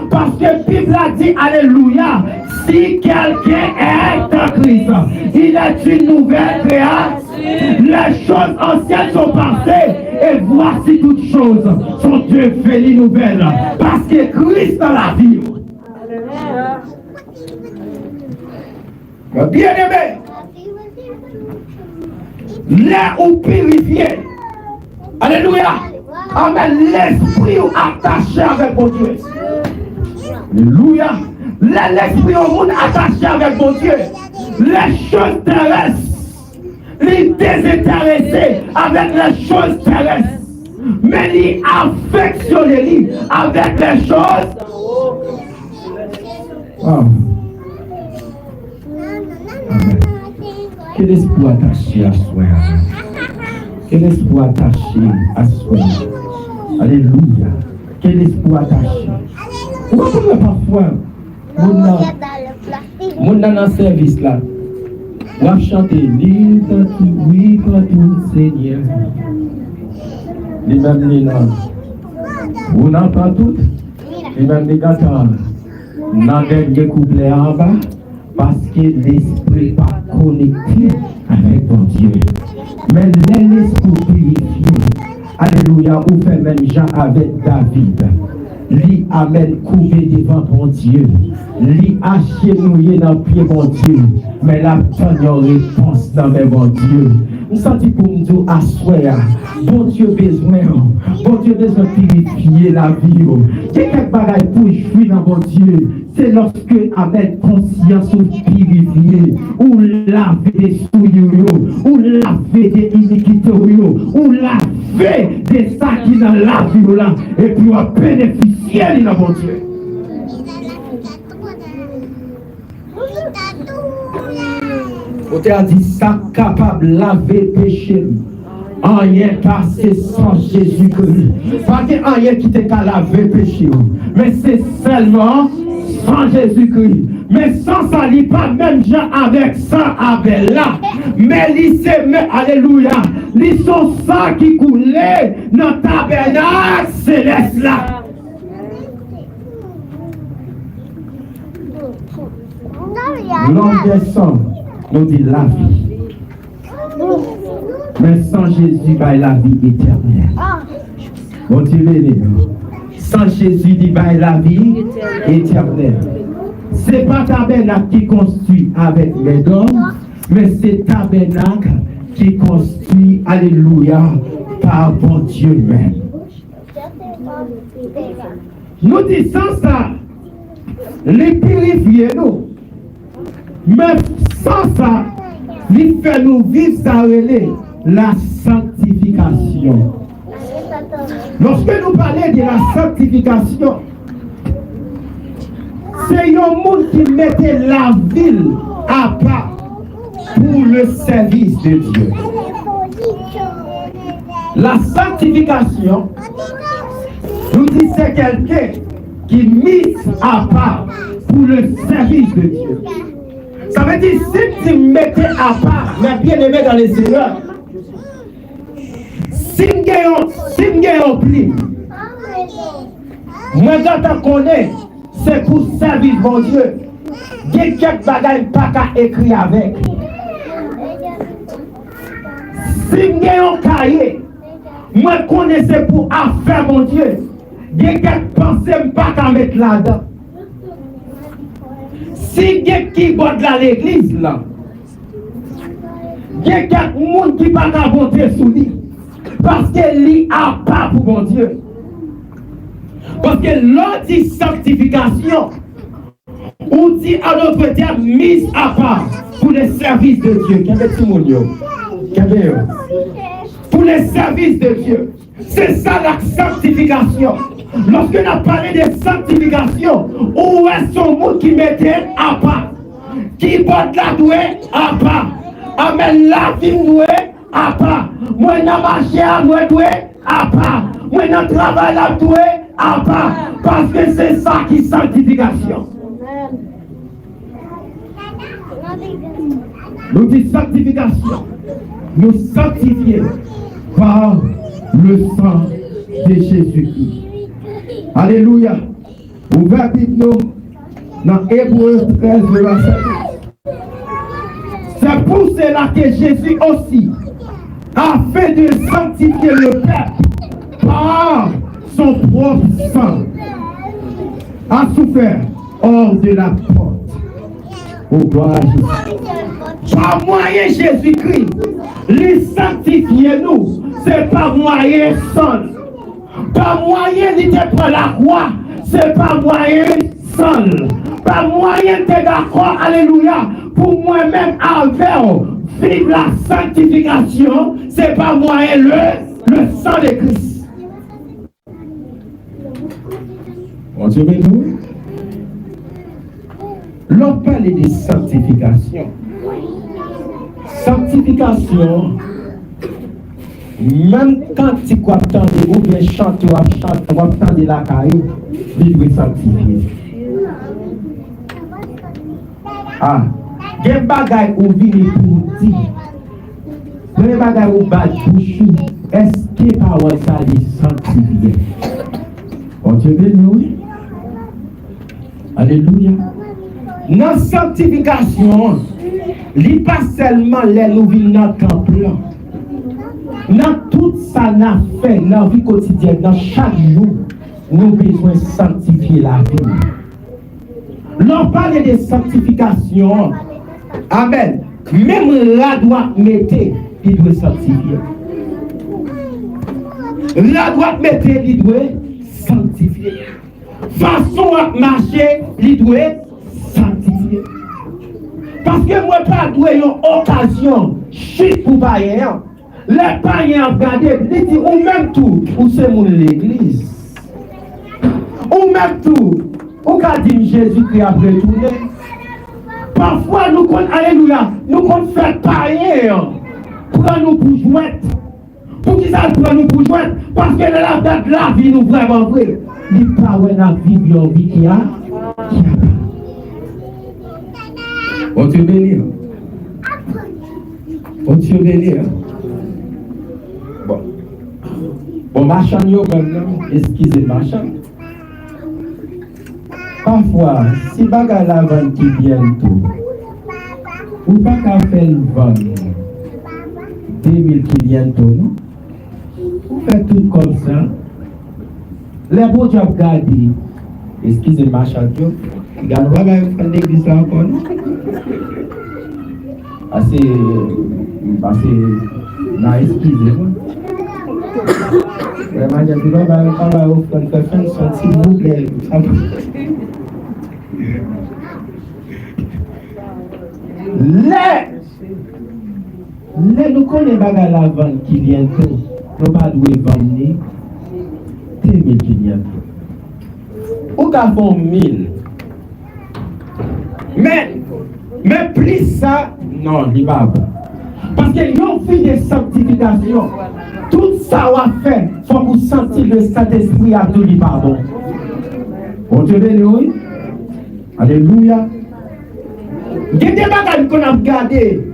Parce que la Bible a dit, alléluia, si quelqu'un est en Christ, il est une nouvelle création. Les choses anciennes sont passées et voici toutes choses sont devenues nouvelles. Parce que Christ dans la vie. Bien aimé, là où purifié, alléluia, amen, l'esprit attaché avec mon Dieu. Alléluia, l'esprit au monde attaché avec mon Dieu. Les choses terrestres. Les désintéressés avec les choses terrestres, mais les affectionnés avec les choses. Oh. Amen. Quel espoir attaché à soi. Quel espoir attaché à soi. Alléluia. Quel espoir attaché. Pourquoi parfois, mon dans le service là. On va chanter libre tout Seigneur. Les mêmes les noms. On n'a pas toutes. Les mêmes les gâteaux. N'a des couplets en bas. Parce que l'esprit n'est pas connecté avec ton Dieu. Mais l'esprit purifié. Alléluia. Ou fait même Jean avec David. Lui amène couper devant mon Dieu. Lui agenouillé dans le pied mon Dieu. Mais la première réponse dans mes bon Dieu. Nous sentons pour nous dire à soi. Bon Dieu besoin. Bon Dieu besoin de purifier la vie. Quelques bagailles pour jouer dans mon Dieu. C'est lorsque avec conscience ou purifier. Ou laver des souillures. Ou laver des iniquités. Ou laver des sacs dans la vie. Là, et puis on bénéficier de mon Dieu. On t'a dit ça capable de laver péché. Rien passé sans Jésus-Christ. Pas que rien qui t'a qu'à laver péché. Mais c'est seulement sans Jésus-Christ. Mais sans ça, il n'y a pas même gens avec ça, avec là. Mais il s'est mis, alléluia, ils sont ça qui coulait dans le tabernacle céleste là. L'homme descend, nous dit la vie. Mais sans Jésus, il y a la vie éternelle. Bon Dieu béni. Sans Jésus, il y a la vie éternelle. Ce n'est pas tabernacle qui construit avec les dômes, mais c'est tabernacle qui construit, alléluia, par bon Dieu même. Nous disons ça, les purifier nous. Mais sans ça, il fait nous vivre ça, la sanctification. Lorsque nous parlons de la sanctification, c'est un monde qui mettait la ville à part pour le service de Dieu. La sanctification, nous dit c'est quelqu'un qui mise à part pour le service de Dieu. Ça veut dire si tu mettais à part, mes bien-aimés dans les Seigneurs, si je gagne un prix, moi quand tu connais, c'est pour servir mon Dieu. Il y a quelques bagages pas qu'à écrire avec. Si je gagne un cahier, moi je connais c'est pour affaire mon Dieu. Il y a quelques pensées pas qu'à mettre là-dedans. Si quelqu'un qui va dans l'église là, il y a quelques gens qui ne peuvent pas voter sur lui. Parce qu'il lit à part pour mon Dieu. Parce que l'on dit sanctification, on dit à notre terme mise à part pour les services de Dieu. Pour les services de Dieu. C'est ça la sanctification. Lorsque nous avons parlé de sanctification, où est son monde qui mettait à part, qui porte la douée à part, amène la vie douée à part, moi je marche à moi douée à part, moi je travaille à douée à part, parce que c'est ça qui est sanctification. Nous disons sanctification, nous sanctifier par le sang de Jésus-Christ. Alléluia. Ouvrez nous dans Hébreux 13, verset 7. C'est pour cela que Jésus aussi, afin de sanctifier le peuple par son propre sang, a souffert hors de la porte. Oh, gloire à Jésus. Par moyen Jésus-Christ, les sanctifier nous, c'est par moyen seul. Par moyen de prendre la croix, c'est par moyen seul. Par moyen de d'accord, alléluia, pour moi-même avec vivre la sanctification, c'est par moyen le sang de Christ. On Dieu nous. L'on parle de sanctification. Sanctification, même quand tu attends ou bien chanter ou attendre la caillou, il doit sanctifier. Ah, il y a des bagages où vient pour dire, il y a des bagages où bat bouchou, est-ce que parole ça les sanctifier? On Dieu béni. Alléluia. Dans la sanctification, il n'y a pas seulement les nouvelles dans le temple. Dans tout ça, nous fait dans la vie quotidienne, dans chaque jour, nous avons besoin de sanctifier la vie. L'on parle de sanctification. Amen. Même la droite mettez, il doit sanctifier. La droite mettez, il doit sanctifier. Façon à marcher, il doit sanctifier. Parce que moi, pas doué une occasion, chute pour païen. Les païens regardent, ils disent, ou même tout, ou c'est mon l'église. Ou même tout, ou qu'a dit Jésus-Christ a retourné. Parfois, nous comptons, alléluia, nous comptons faire païen, prendre nous pour jouer. Pour qui ça prend nous pour jouer? Parce que la vie nous vraiment vrai. Il n'y a pas la vie qui a. On te bénit. On te bénit. Bon, machin, excusez machin. Parfois, si bagarre la vente qui vient tout, ou pas qu'à faire le vent, 2000 qui viennent tout, non? Vous faites tout comme ça. Les beaux jobs gardés, excusez machin, regarde, on va faire l'église là encore. Assez, non, excusez-moi. Vraiment, je dis, on va offrir quelqu'un, s'il vous plaît. Les nous connaissons pas la vente qui vient tout. Nous pas doué vendre. 1000 guinéens. Ou qu'à font 1000. Mais plus ça, non, il va pas. Parce que yon vie de sanctification, tout ça va faire, il faut que vous sentiez le Saint-Esprit à tout pardon. Bon Dieu béni, oui. Alléluia. Il y a des bagages qu'on a regardé.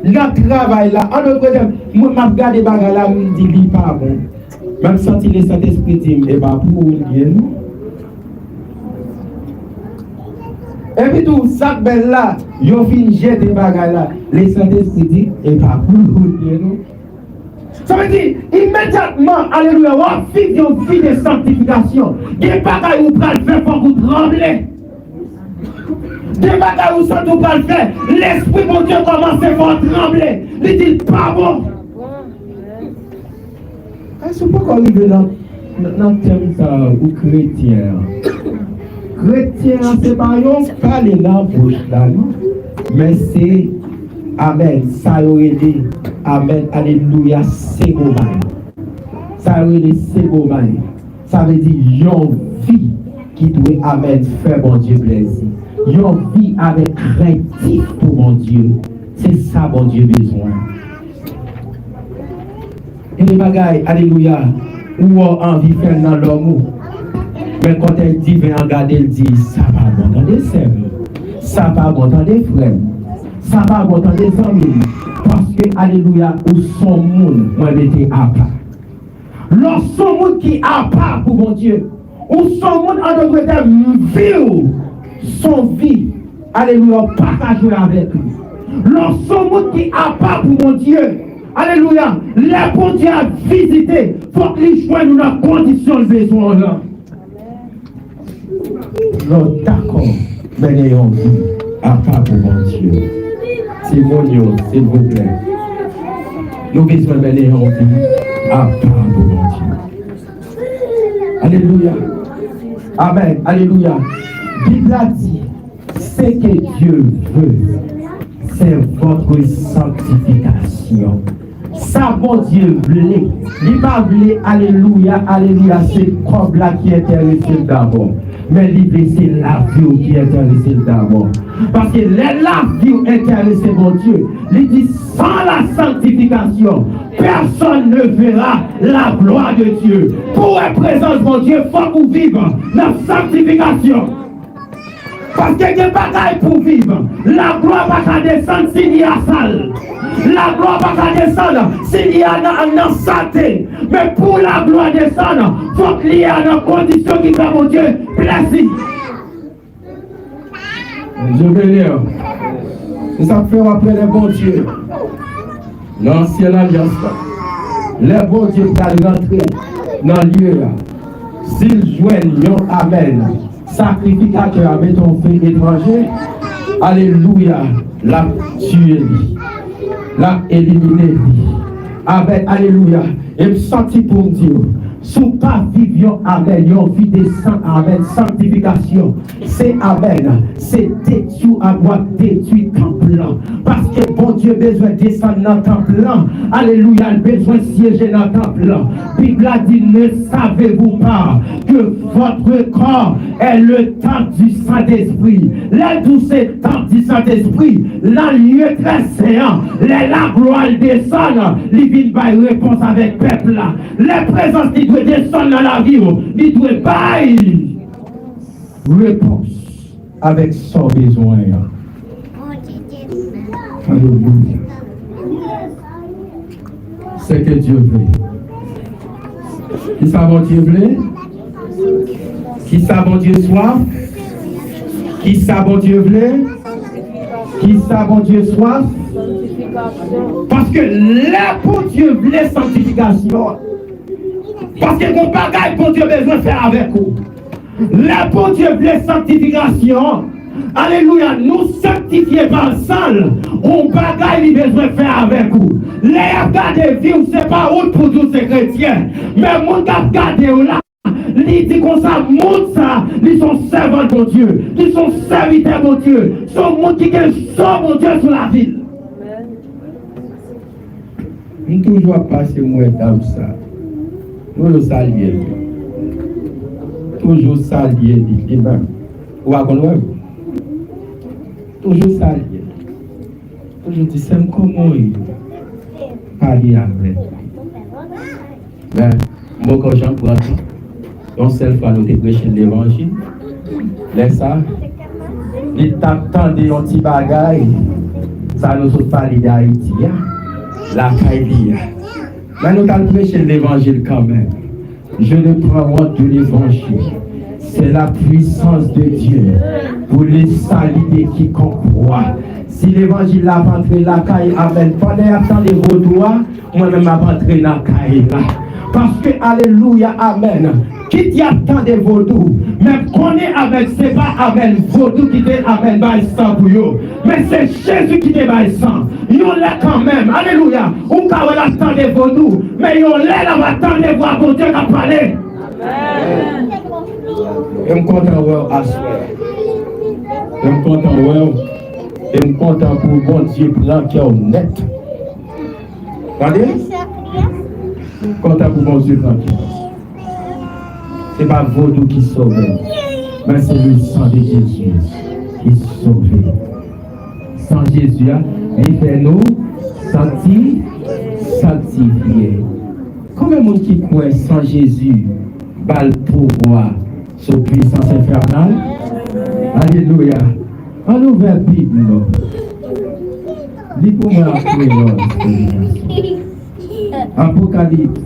Le travail là, en autre terme, moi je regarde les bagages là, je me dis, il pas bon. Même senti le Saint-Esprit dit, et pas pour nous. Et puis tout ça, ben là, ils ont fini de jeter des bagages là. Les Saint-Esprit dit, et pas pour nous. Ça veut dire, immédiatement, alléluia, on vit une vie de sanctification. Des bagages où vous pouvez faire pour vous trembler. Des bagages où vous pouvez faire, l'Esprit de Dieu commence à vous trembler. Il dit, pas bon. Est-ce qu'on peut arriver dans le thème ou chrétien? Chrétien, c'est pas parler dans la bouche là, mais c'est Amen, ça aurait dit Amen, Alléluia, c'est beau. Ça aurait dit c'est beau. Ça veut dire yon vie qui doit Amen faire mon Dieu plaisir. Yon vie avec craintif pour mon Dieu. C'est ça mon Dieu besoin. Et les bagailles, Alléluia, ou envie de faire dans l'homme. Mais quand elle dit, viens regarder, elle dit, ça va m'entendre sœurs, ça va m'entendre frères, ça va m'entendre amis. Parce que, Alléluia, où son monde, moi, j'étais à part. Lorsqu'on monde qui à part pour mon Dieu, où son monde en d'autres termes vit son vie, Alléluia, partager avec lui. Lorsqu'on monde qui à part pour mon Dieu, Alléluia, les bons Dieu à visiter, il faut qu'ils joignent dans conditions de besoin là. Non, d'accord, mais n'ayons vie à part pour mon Dieu. C'est mon Dieu, s'il vous plaît. Nous besoin de n'ayons vie à part pour mon Dieu. Alléluia. Amen. Alléluia. Bible a dit, ce que Dieu veut, c'est votre sanctification. Ça, mon Dieu, voulait. Il va voulu, alléluia, alléluia, c'est comme là qui est intéressé d'abord. Mais l'idée, c'est la vie qui est intéressée d'abord. Parce que la vie intéressée, mon Dieu, il dit, sans la sanctification, personne ne verra la gloire de Dieu. Pour la présence, mon Dieu, il faut que vous viviez la sanctification. Parce qu'il y a des bagailles pour vivre. La gloire va pas descendre s'il y a salle. La gloire va pas descendre s'il y a une santé. Mais pour la gloire descendre, il faut qu'il y ait une condition qui fait mon Dieu plaisir. Dieu béni. C'est ça que fait après les bons dieux. L'ancienne alliance. Les bons dieux qui ont rentré dans le lieu là. S'ils joignent, amen. Sacrificateur avec ton fils étranger, alléluia, la tuer, la éliminer, avec alléluia, et me sentir pour Dieu. Sous pas vivre, amen, yon vie de sang, amen, sanctification, c'est amen, c'est détruit à droite, détruit temple, parce que bon Dieu besoin de descendre dans le temple, alléluia, besoin de siéger dans le temple. Bible a dit, ne savez-vous pas que votre corps est le temple du Saint-Esprit. Là d'où c'est temple du Saint-Esprit, là lieu très séant, la gloire descend, il vient par réponse avec peuple là. Les présences qui doivent descendre dans la vie, il doit bailler réponse avec son besoin. Alléluia. C'est que Dieu veut. Qui ça bon Dieu veut? Qui ça bon Dieu soif? Qui ça bon Dieu veut? Qui ça bon Dieu soif? Parce que là pour Dieu veut sanctification. Parce que mon bagage pour Dieu besoin de faire avec vous. Là pour Dieu veut sanctification. Alléluia, nous sanctifier par le sang, on bagaille il besoin de faire avec vous. Les regarder vivre, c'est pas autre pour tous ces chrétiens. Mais mon regarder là, il dit comme ça, monde ça, ils sont servants de Dieu, ils sont serviteurs de Dieu, ils sont monde qui sont mon Dieu sur la ville. Nous toujours passer moins dans ça. Toujours saluer. Toujours saluer. Ou à quoi toujours saluer. Toujours dire, c'est comment il parler avec. Ben, moi, quand j'en prends tout, donc, seule fois, nous prêchons l'évangile. Laisse ça. Il t'attend des petits bagailles. Ça nous a parlé d'Haïti. La Kaïlia. Mais nous allons prêcher l'évangile quand même. Je ne prends honte de l'évangile. C'est la puissance de Dieu pour les saluts de quiconque croit. Si l'évangile a rentré la caille, amen. Pendant attendre vos doigts, moi-même a rentré la caille là. Parce que, alléluia, amen. Qui t'y attend des vaudous, mais qu'on est avec, c'est pas avec vaudou qui t'est avec bail sang pour eux. Mais c'est Jésus qui t'est bail sang. Ils ont l'air quand même, alléluia. On peut attendre des vaudous, mais ils ont l'air d'attendre des voix pour Dieu qui a parlé. Amen. Je suis content de voir Asper. Je suis content de voir. Je suis content pour bon Dieu blanc qui est honnête. Regardez? Je suis content pour bon Dieu blanc qui est honnête. Ce n'est pas vaudou qui sauve, mais c'est le sang de Jésus qui sauve. Sans Jésus, il fait nous sanctifier. Combien de monde qui croit sans Jésus va le pouvoir sur puissance infernale? Alléluia. On ouvre la Bible. Lis pour moi après. Apocalypse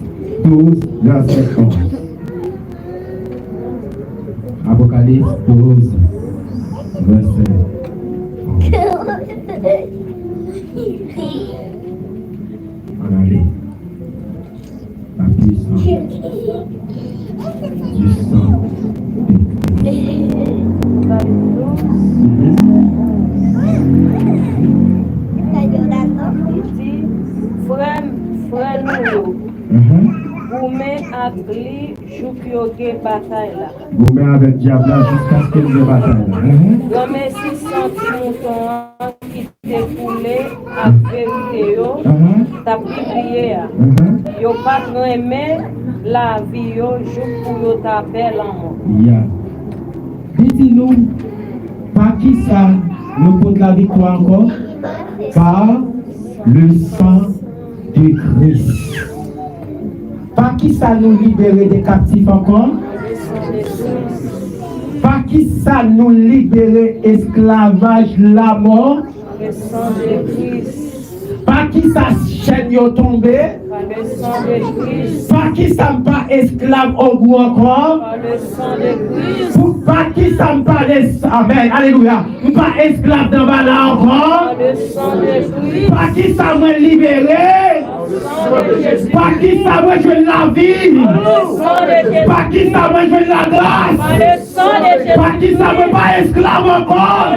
12, verset 11. Apocalypse 12, verset 11. Regardez. La puissance du sang de Christ. Frère nous, vous mettez à gli jusqu'à bataille là. Vous mettez avec diable jusqu'à ce qu'il y ait bataille là. Dans mes 600 moutons qui découlaient à vérité, t'as prié. Yo pas aimé la vie, yo joue pour yo t'appelle en moi. Dites-nous, par qui ça nous porte la victoire encore? Par le sang de Christ. Par qui ça nous libérer des captifs encore? Par qui ça nous libérer esclavage, la mort? Le sang de Christ. Par qui ça chaîne yo tombé? Par le sang de Christ. Par qui ça me pas esclave au goût encore? Par le sang de Christ. Par qui ça me pas amen, alléluia. Pas esclave dans la encore? Par le sang de Christ. Par qui ça me libéré? Par qui ça me jouer la vie? Par qui ça me jouer la grâce? Par qui ça me pas esclave encore?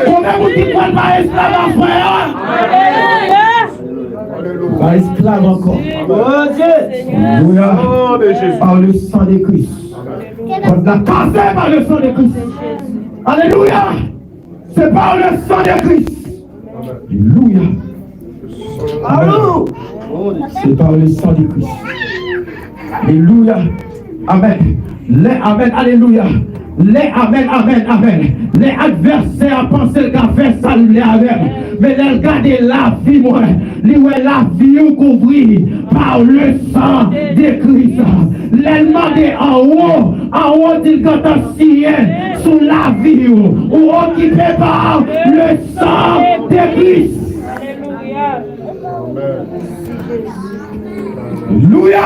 Combien vous dites qu'on pas esclave en frère? Pas esclave encore. Alléluia. Par le sang de Christ. On l'a cassé par le sang de Christ. Alléluia. C'est par le sang de Christ. Alléluia. C'est par le sang de Christ. Alléluia. Amen. Amen. Alléluia. Amen, amen, amen. Les adversaires pensaient qu'à faire ça, les avec. Mais les regarder la vie, moi. La vie couvrie par le sang de Christ. Les demander en haut, dit quand on ciel, sous la vie, ou occupé par le sang de Christ. Alléluia.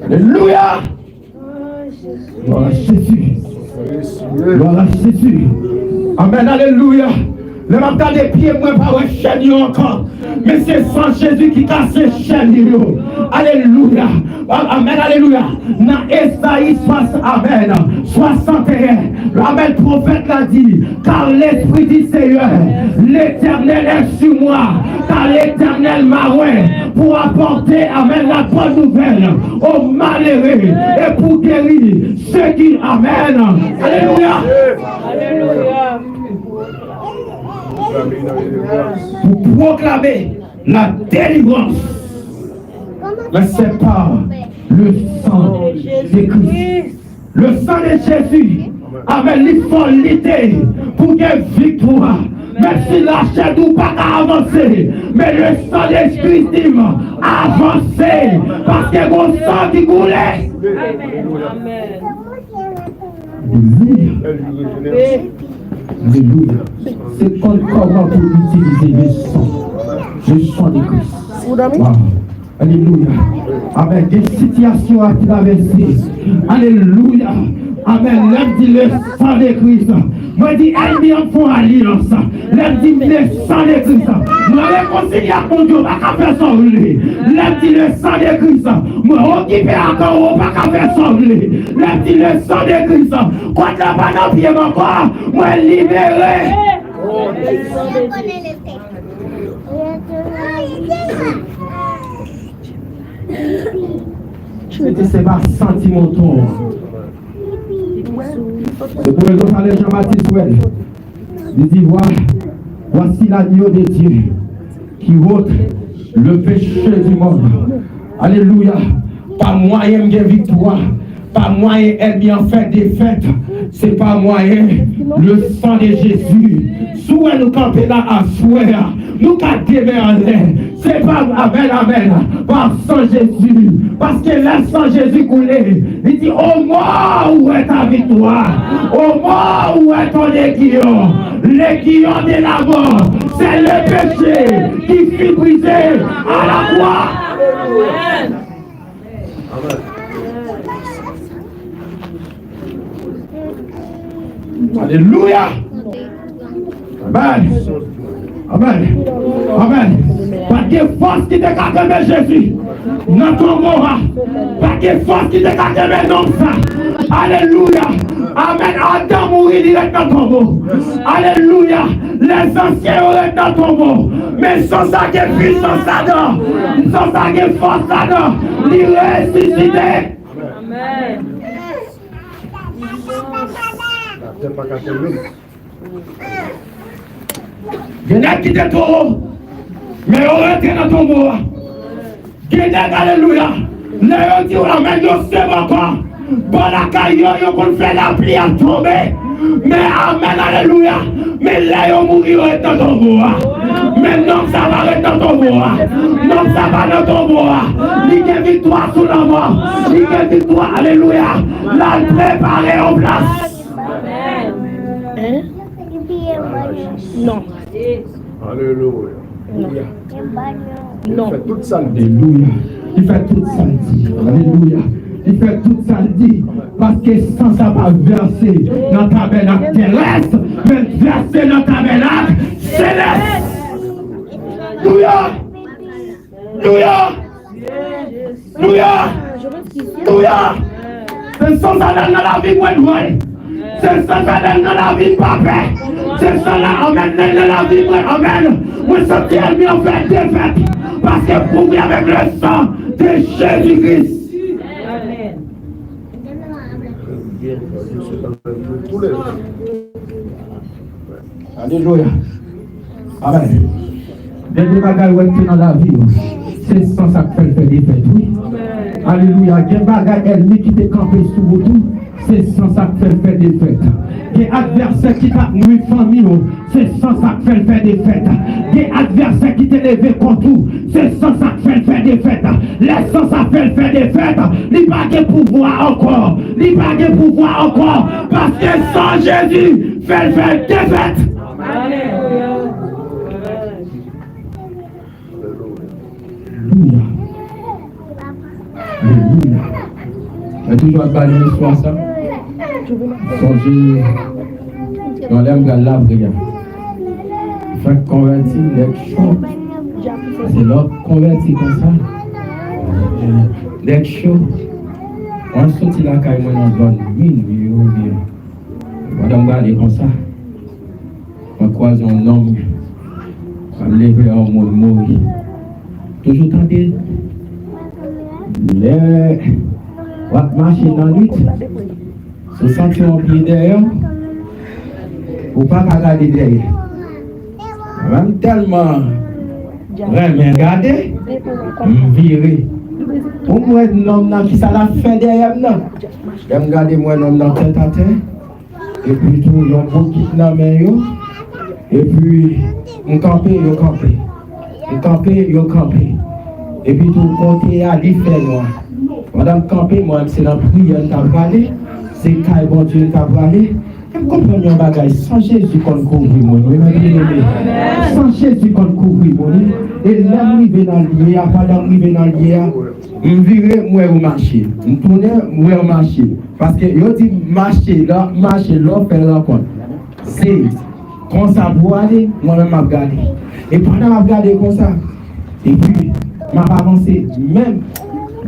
Alléluia. Gloire à Jésus. Gloire à Jésus. Amen. Alléluia. Le matin des pieds, moi, pas un chaîne encore. Mais c'est sans Jésus qui casse les chaînes. Alléluia. Amen. Alléluia. Dans Esaïe 61. Amen. Le prophète l'a dit. Car l'Esprit du Seigneur, l'Éternel est sur moi. Car l'Éternel m'a oint pour apporter, amen, la bonne nouvelle aux malheureux et pour guérir ceux qui, amen. Alléluia. Alléluia. Pour proclamer la délivrance mais c'est par le sang de Christ. Le sang de Jésus avec l'effronté pour des victoires. Même si la chair n'a pas avancé, mais le sang de Christ a avancé parce que mon sang qui coulait. Amen. Alléluia. C'est comment pour utiliser le sang de Christ. Wow. Alléluia. Avec des situations à traverser. Alléluia. Amen. L'homme dit le sang de Christ. Moi dis, elle dit en font alliance. L'homme dit le sang de Christ. Moi réconcilie à mon Dieu, pas qu'à faire sembler. L'homme dit le sang de Christ. Moi occupé à corps, pas qu'à faire sembler. L'homme dit le sang de Christ. Quand la pas dans pied encore, moi libéré. C'est pas sentiment ton. C'est pour le parler Jean-Baptiste Ouel. Il dit voici l'agneau de Dieu qui ôte le péché du monde. Alléluia. Pas moyen de victoire. Pas moyen d'être bien fait défaite. C'est pas moyen. Le sang de Jésus. Souhait nous camper là à souhait. Nous camper en l'air. C'est pas amen. Par sang Jésus. Parce que le sang Jésus coulé. Il dit au mort où est ta victoire. Au mort où est ton aiguillon. L'aiguillon de la mort. C'est le péché qui fit briser à la croix. Amen. Alléluia. Amen. Amen. Amen. Pas de force qui te garde Jésus. Dans ton mot. Pas de force qui te garde non ça. Alléluia. Amen. Adam mourit direct dans ton mot. Alléluia. Les anciens auraient dans ton mot. Mais sans ça qui est puissance là-dedans. Sans ça qui est force là-dedans. Il ressuscité. Amen. Il y en a qui étaient trop haut, mais on rentre dans ton mot. Il y en a, alléluia. Les dit, amen, nous sommes encore. Bon, la caillou, on fait la pluie à tomber. Mais amen, alléluia. Mais là, on mourir dans ton mot. Mais non, ça va rester dans ton mot. Non, ça va dans ton mot. Il y a victoire sous la mort. Il y a victoire, alléluia. La préparée en place. Amen. Non. Alléluia. Non. Il fait toute ça. Alléluia. Il fait toute ça. Alléluia. Il fait toute ça. Parce que sans ça va verser dans ta tabernacle terrestre, mais verser dans ta tabernacle céleste. Alléluia. Alléluia. Alléluia. Alléluia. C'est sans ça dans la vie, moi, c'est ça dans la vie, papa. C'est ça là, amen, dans la vie, amen. Moi, ça tient bien en fait défaite. Parce que pour moi, avec le sang de Jésus-Christ. Amen. Alléluia. Amen. Dernier bagage où dans la vie, c'est sans ça que fait défaite, oui. Alléluia. Dernier bagage ennemi qui t'est campé sous vous tout. C'est sans ça que fait des fêtes. Des adversaires qui t'a nuit famille, c'est sans ça que fait des fêtes. Des adversaires qui t'ont levé contre tout, c'est sans ça que fait des fêtes. Les sans ça fait des fêtes. Il n'y a pas de pouvoir encore. Il n'y a pas de pouvoir encore. Parce que sans Jésus, fait des fêtes. Alléluia. Alléluia. J'ai toujours parlé de l'histoire ça. Songez dans l'air de l'arbre, regarde. Fait convertir les choses. C'est l'autre converti comme ça. Les choses. On sortit la caille dans la zone minuit ou bien. Madame regarde comme ça. On croise un homme. On lève un monde mourir. Toujours tenter. Les. On va marcher dans la lutte. Se sentir en pied derrière, ou pas regarder derrière. Même tellement, vraiment regarder, virer. Pour moi, l'homme qui ça l'a fait derrière moi. Je regarde moi l'homme dans tête à tête. Et puis tout, il y a un beau kit dans la main. Et puis, on campé. Et puis tout côté à lui fait moi. Madame campé, moi, c'est la prière qui a parlé. C'est quand bon Dieu qui a parlé. Je comprends un bagage. Sans Jésus qu'on couvre moi. Sans Jésus qu'on couvre moi. Et là, je vais dans le lieu, pendant que je vais dans le lieu, je virer moi au marché. Je tourne moi au marché. Parce que je dis marché, là, faire rencontre. C'est comme ça pour aller, moi-même je regarde. Et pendant que je regarde comme ça, et puis, je vais avancer. Même,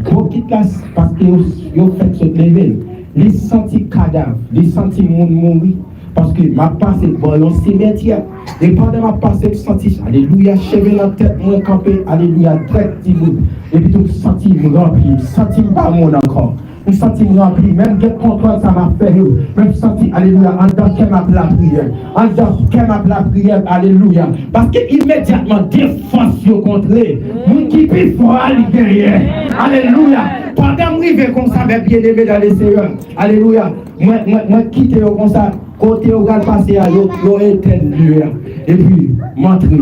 pour quitter là, parce que je fais ce level, les sentis cadavres, les sentis mourir. Parce que ma passé bon un cimetière et pendant ma passé je senti alléluia cheveux dans tête moi campé alléluia très petit bout et puis tout senti me rempli senti pas mon encore je senti me rempli même quel contrôle ça m'a fait même senti alléluia en tant qu'elle m'a la prière alléluia parce que immédiatement défense au contraire mon qui peut fort aller derrière alléluia pendant que je comme ça avec bien aimé dans les seigneurs alléluia moi quitter comme ça côté au gal passé à yo éteint lueur et puis m'entrer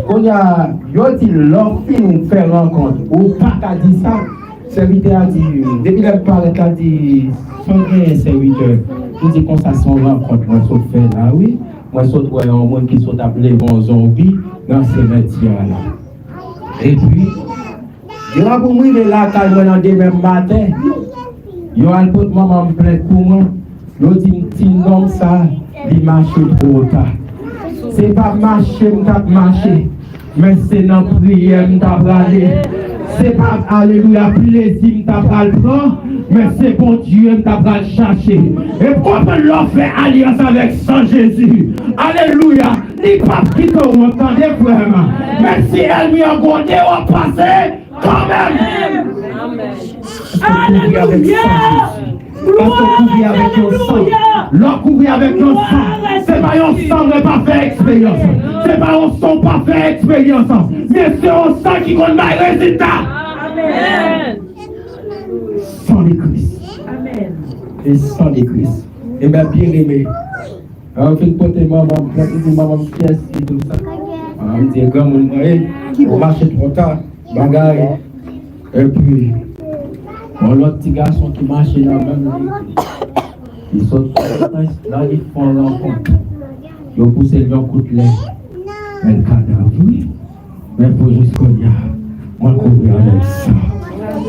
on y a yo dit l'homme qui nous fait rencontre ou pas qu'à dire ça serviteur a dit depuis le paraît a dit son serviteur nous dit qu'on ça son rencontre moi sauf fait là oui moi sauf ouais un monde qui sont appelés bon zombie dans ces métiers là et puis il va pour moi là quand moi dans demain matin yo a tout maman plein pour moi. Yo dit petit nom ça, il marche trop tard. C'est pas marcher, mais c'est dans prière m'tabralé. C'est pas alléluia plaisir m'tabral prend, mais c'est bon Dieu m'tabral chercher. Et pourquoi l'on fait alliance avec Saint Jésus? Alléluia. Ni pas quitter on entendez vraiment. Même si elle m'y a gardé on passer quand même. Alléluia. Parce qu'on couvre avec ton sang. L'on couvre avec ton sang. C'est pas un sang qui pas fait expérience. C'est pas un sang pas fait expérience. Mais c'est un sang qui compte mal résultat. Amen. Sang de Christ. Amen. Et sang de Christ. Et bien aimé. On fait porter maman pièce et tout ça. On dit grand monde on marche trop tard. Bagarre. Et puis l'autre petit garçon qui marche dans la même ils sont là, ils font rencontre. Ils ont poussé leur coup de lait. Mais le cadavre, oui. Mais pour jusqu'au dia, moi couvrir avec ça.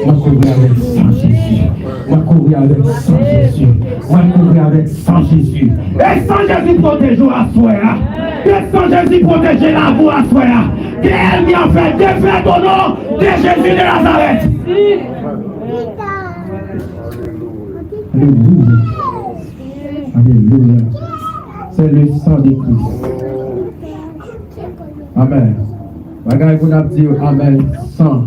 Moi couvrir avec sang Jésus. Moi couvrir avec sang Jésus. Moi couvrir avec sang Jésus. Et sang Jésus protège à soi. Et sang Jésus protège la voix à soi. Et elle m'y a fait défaire au nom de Jésus de Nazareth. Alléluia. Alléluia. C'est le sang de Christ. Amen. Regarde, vous avez dit Amen. Sang.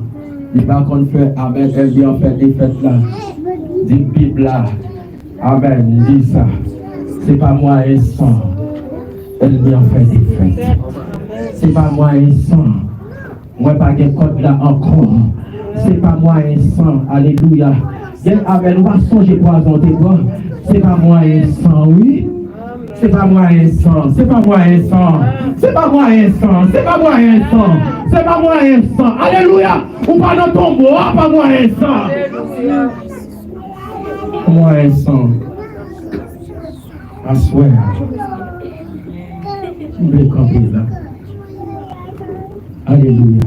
Il va qu'on fait Amen. Elle vient faire des fêtes là. Dit Bible là. Amen. Dis ça. C'est pas moi et sang. Elle vient faire des fêtes. C'est pas moi et sang. Moi pas de code là encore. C'est pas moi et sang. Alléluia. Amen, on va songer poison tes doigts. C'est pas moi et sang, oui. C'est pas moi et sang. C'est pas moi et sang. C'est pas moi et sang. C'est pas moi et sang. C'est pas moi et sang. Alléluia. Ou pas dans ton tombeau, pas moi et sang. Moi et sang. Assoir. Tu veux camper là. Alléluia.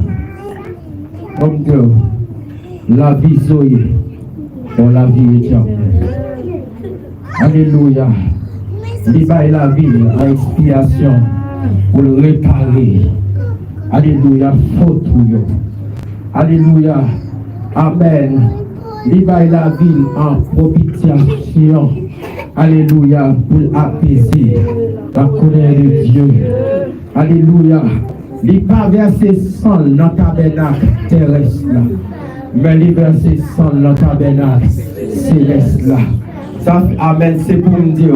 Comme Dieu, la vie zoée. Pour la vie éternelle. Alléluia. Libère la vie à expiation pour le réparer. Alléluia. Faut tout. Alléluia. Amen. Libère la vie en propitiation. Alléluia. Pour apaiser la colère de Dieu. Alléluia. Libère verser sang dans le tabernacle terrestre. Mais les versets sans le tabernacle céleste là. Ça, amen, c'est pour me dire,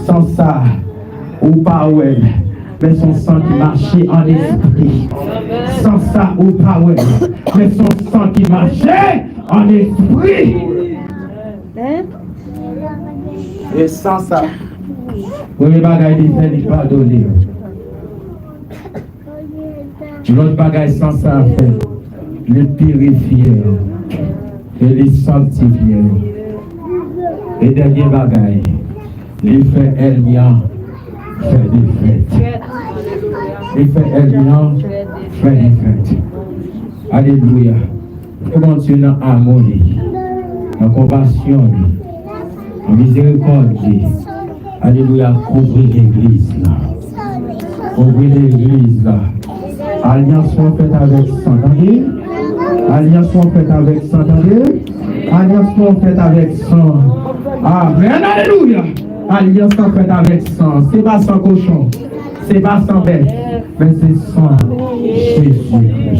sans ça, ou pas ouais, mais son sang qui marchait en esprit. Sans ça, ou pas ouais, mais son sang qui marchait en esprit. Hein? Et sans ça, Premier bagage il fait, il pardonner. L'autre bagage sans ça fait, le purifier et le sanctifier. Et dernier bagage, il fait Elia faire des fêtes. Il fait Elia faire des fêtes. Alléluia. Et continue dans harmonie, dans compassion, en miséricorde. Alléluia, couvrir l'église là. Couvrir l'église là. Alliance faite avec Saint-André. Alliance faite avec Saint-André. Alliance faite avec sang. Amen. Alléluia. Alliance faite avec sang. C'est pas sans cochon. C'est pas sans bête. Mais c'est sans Jésus.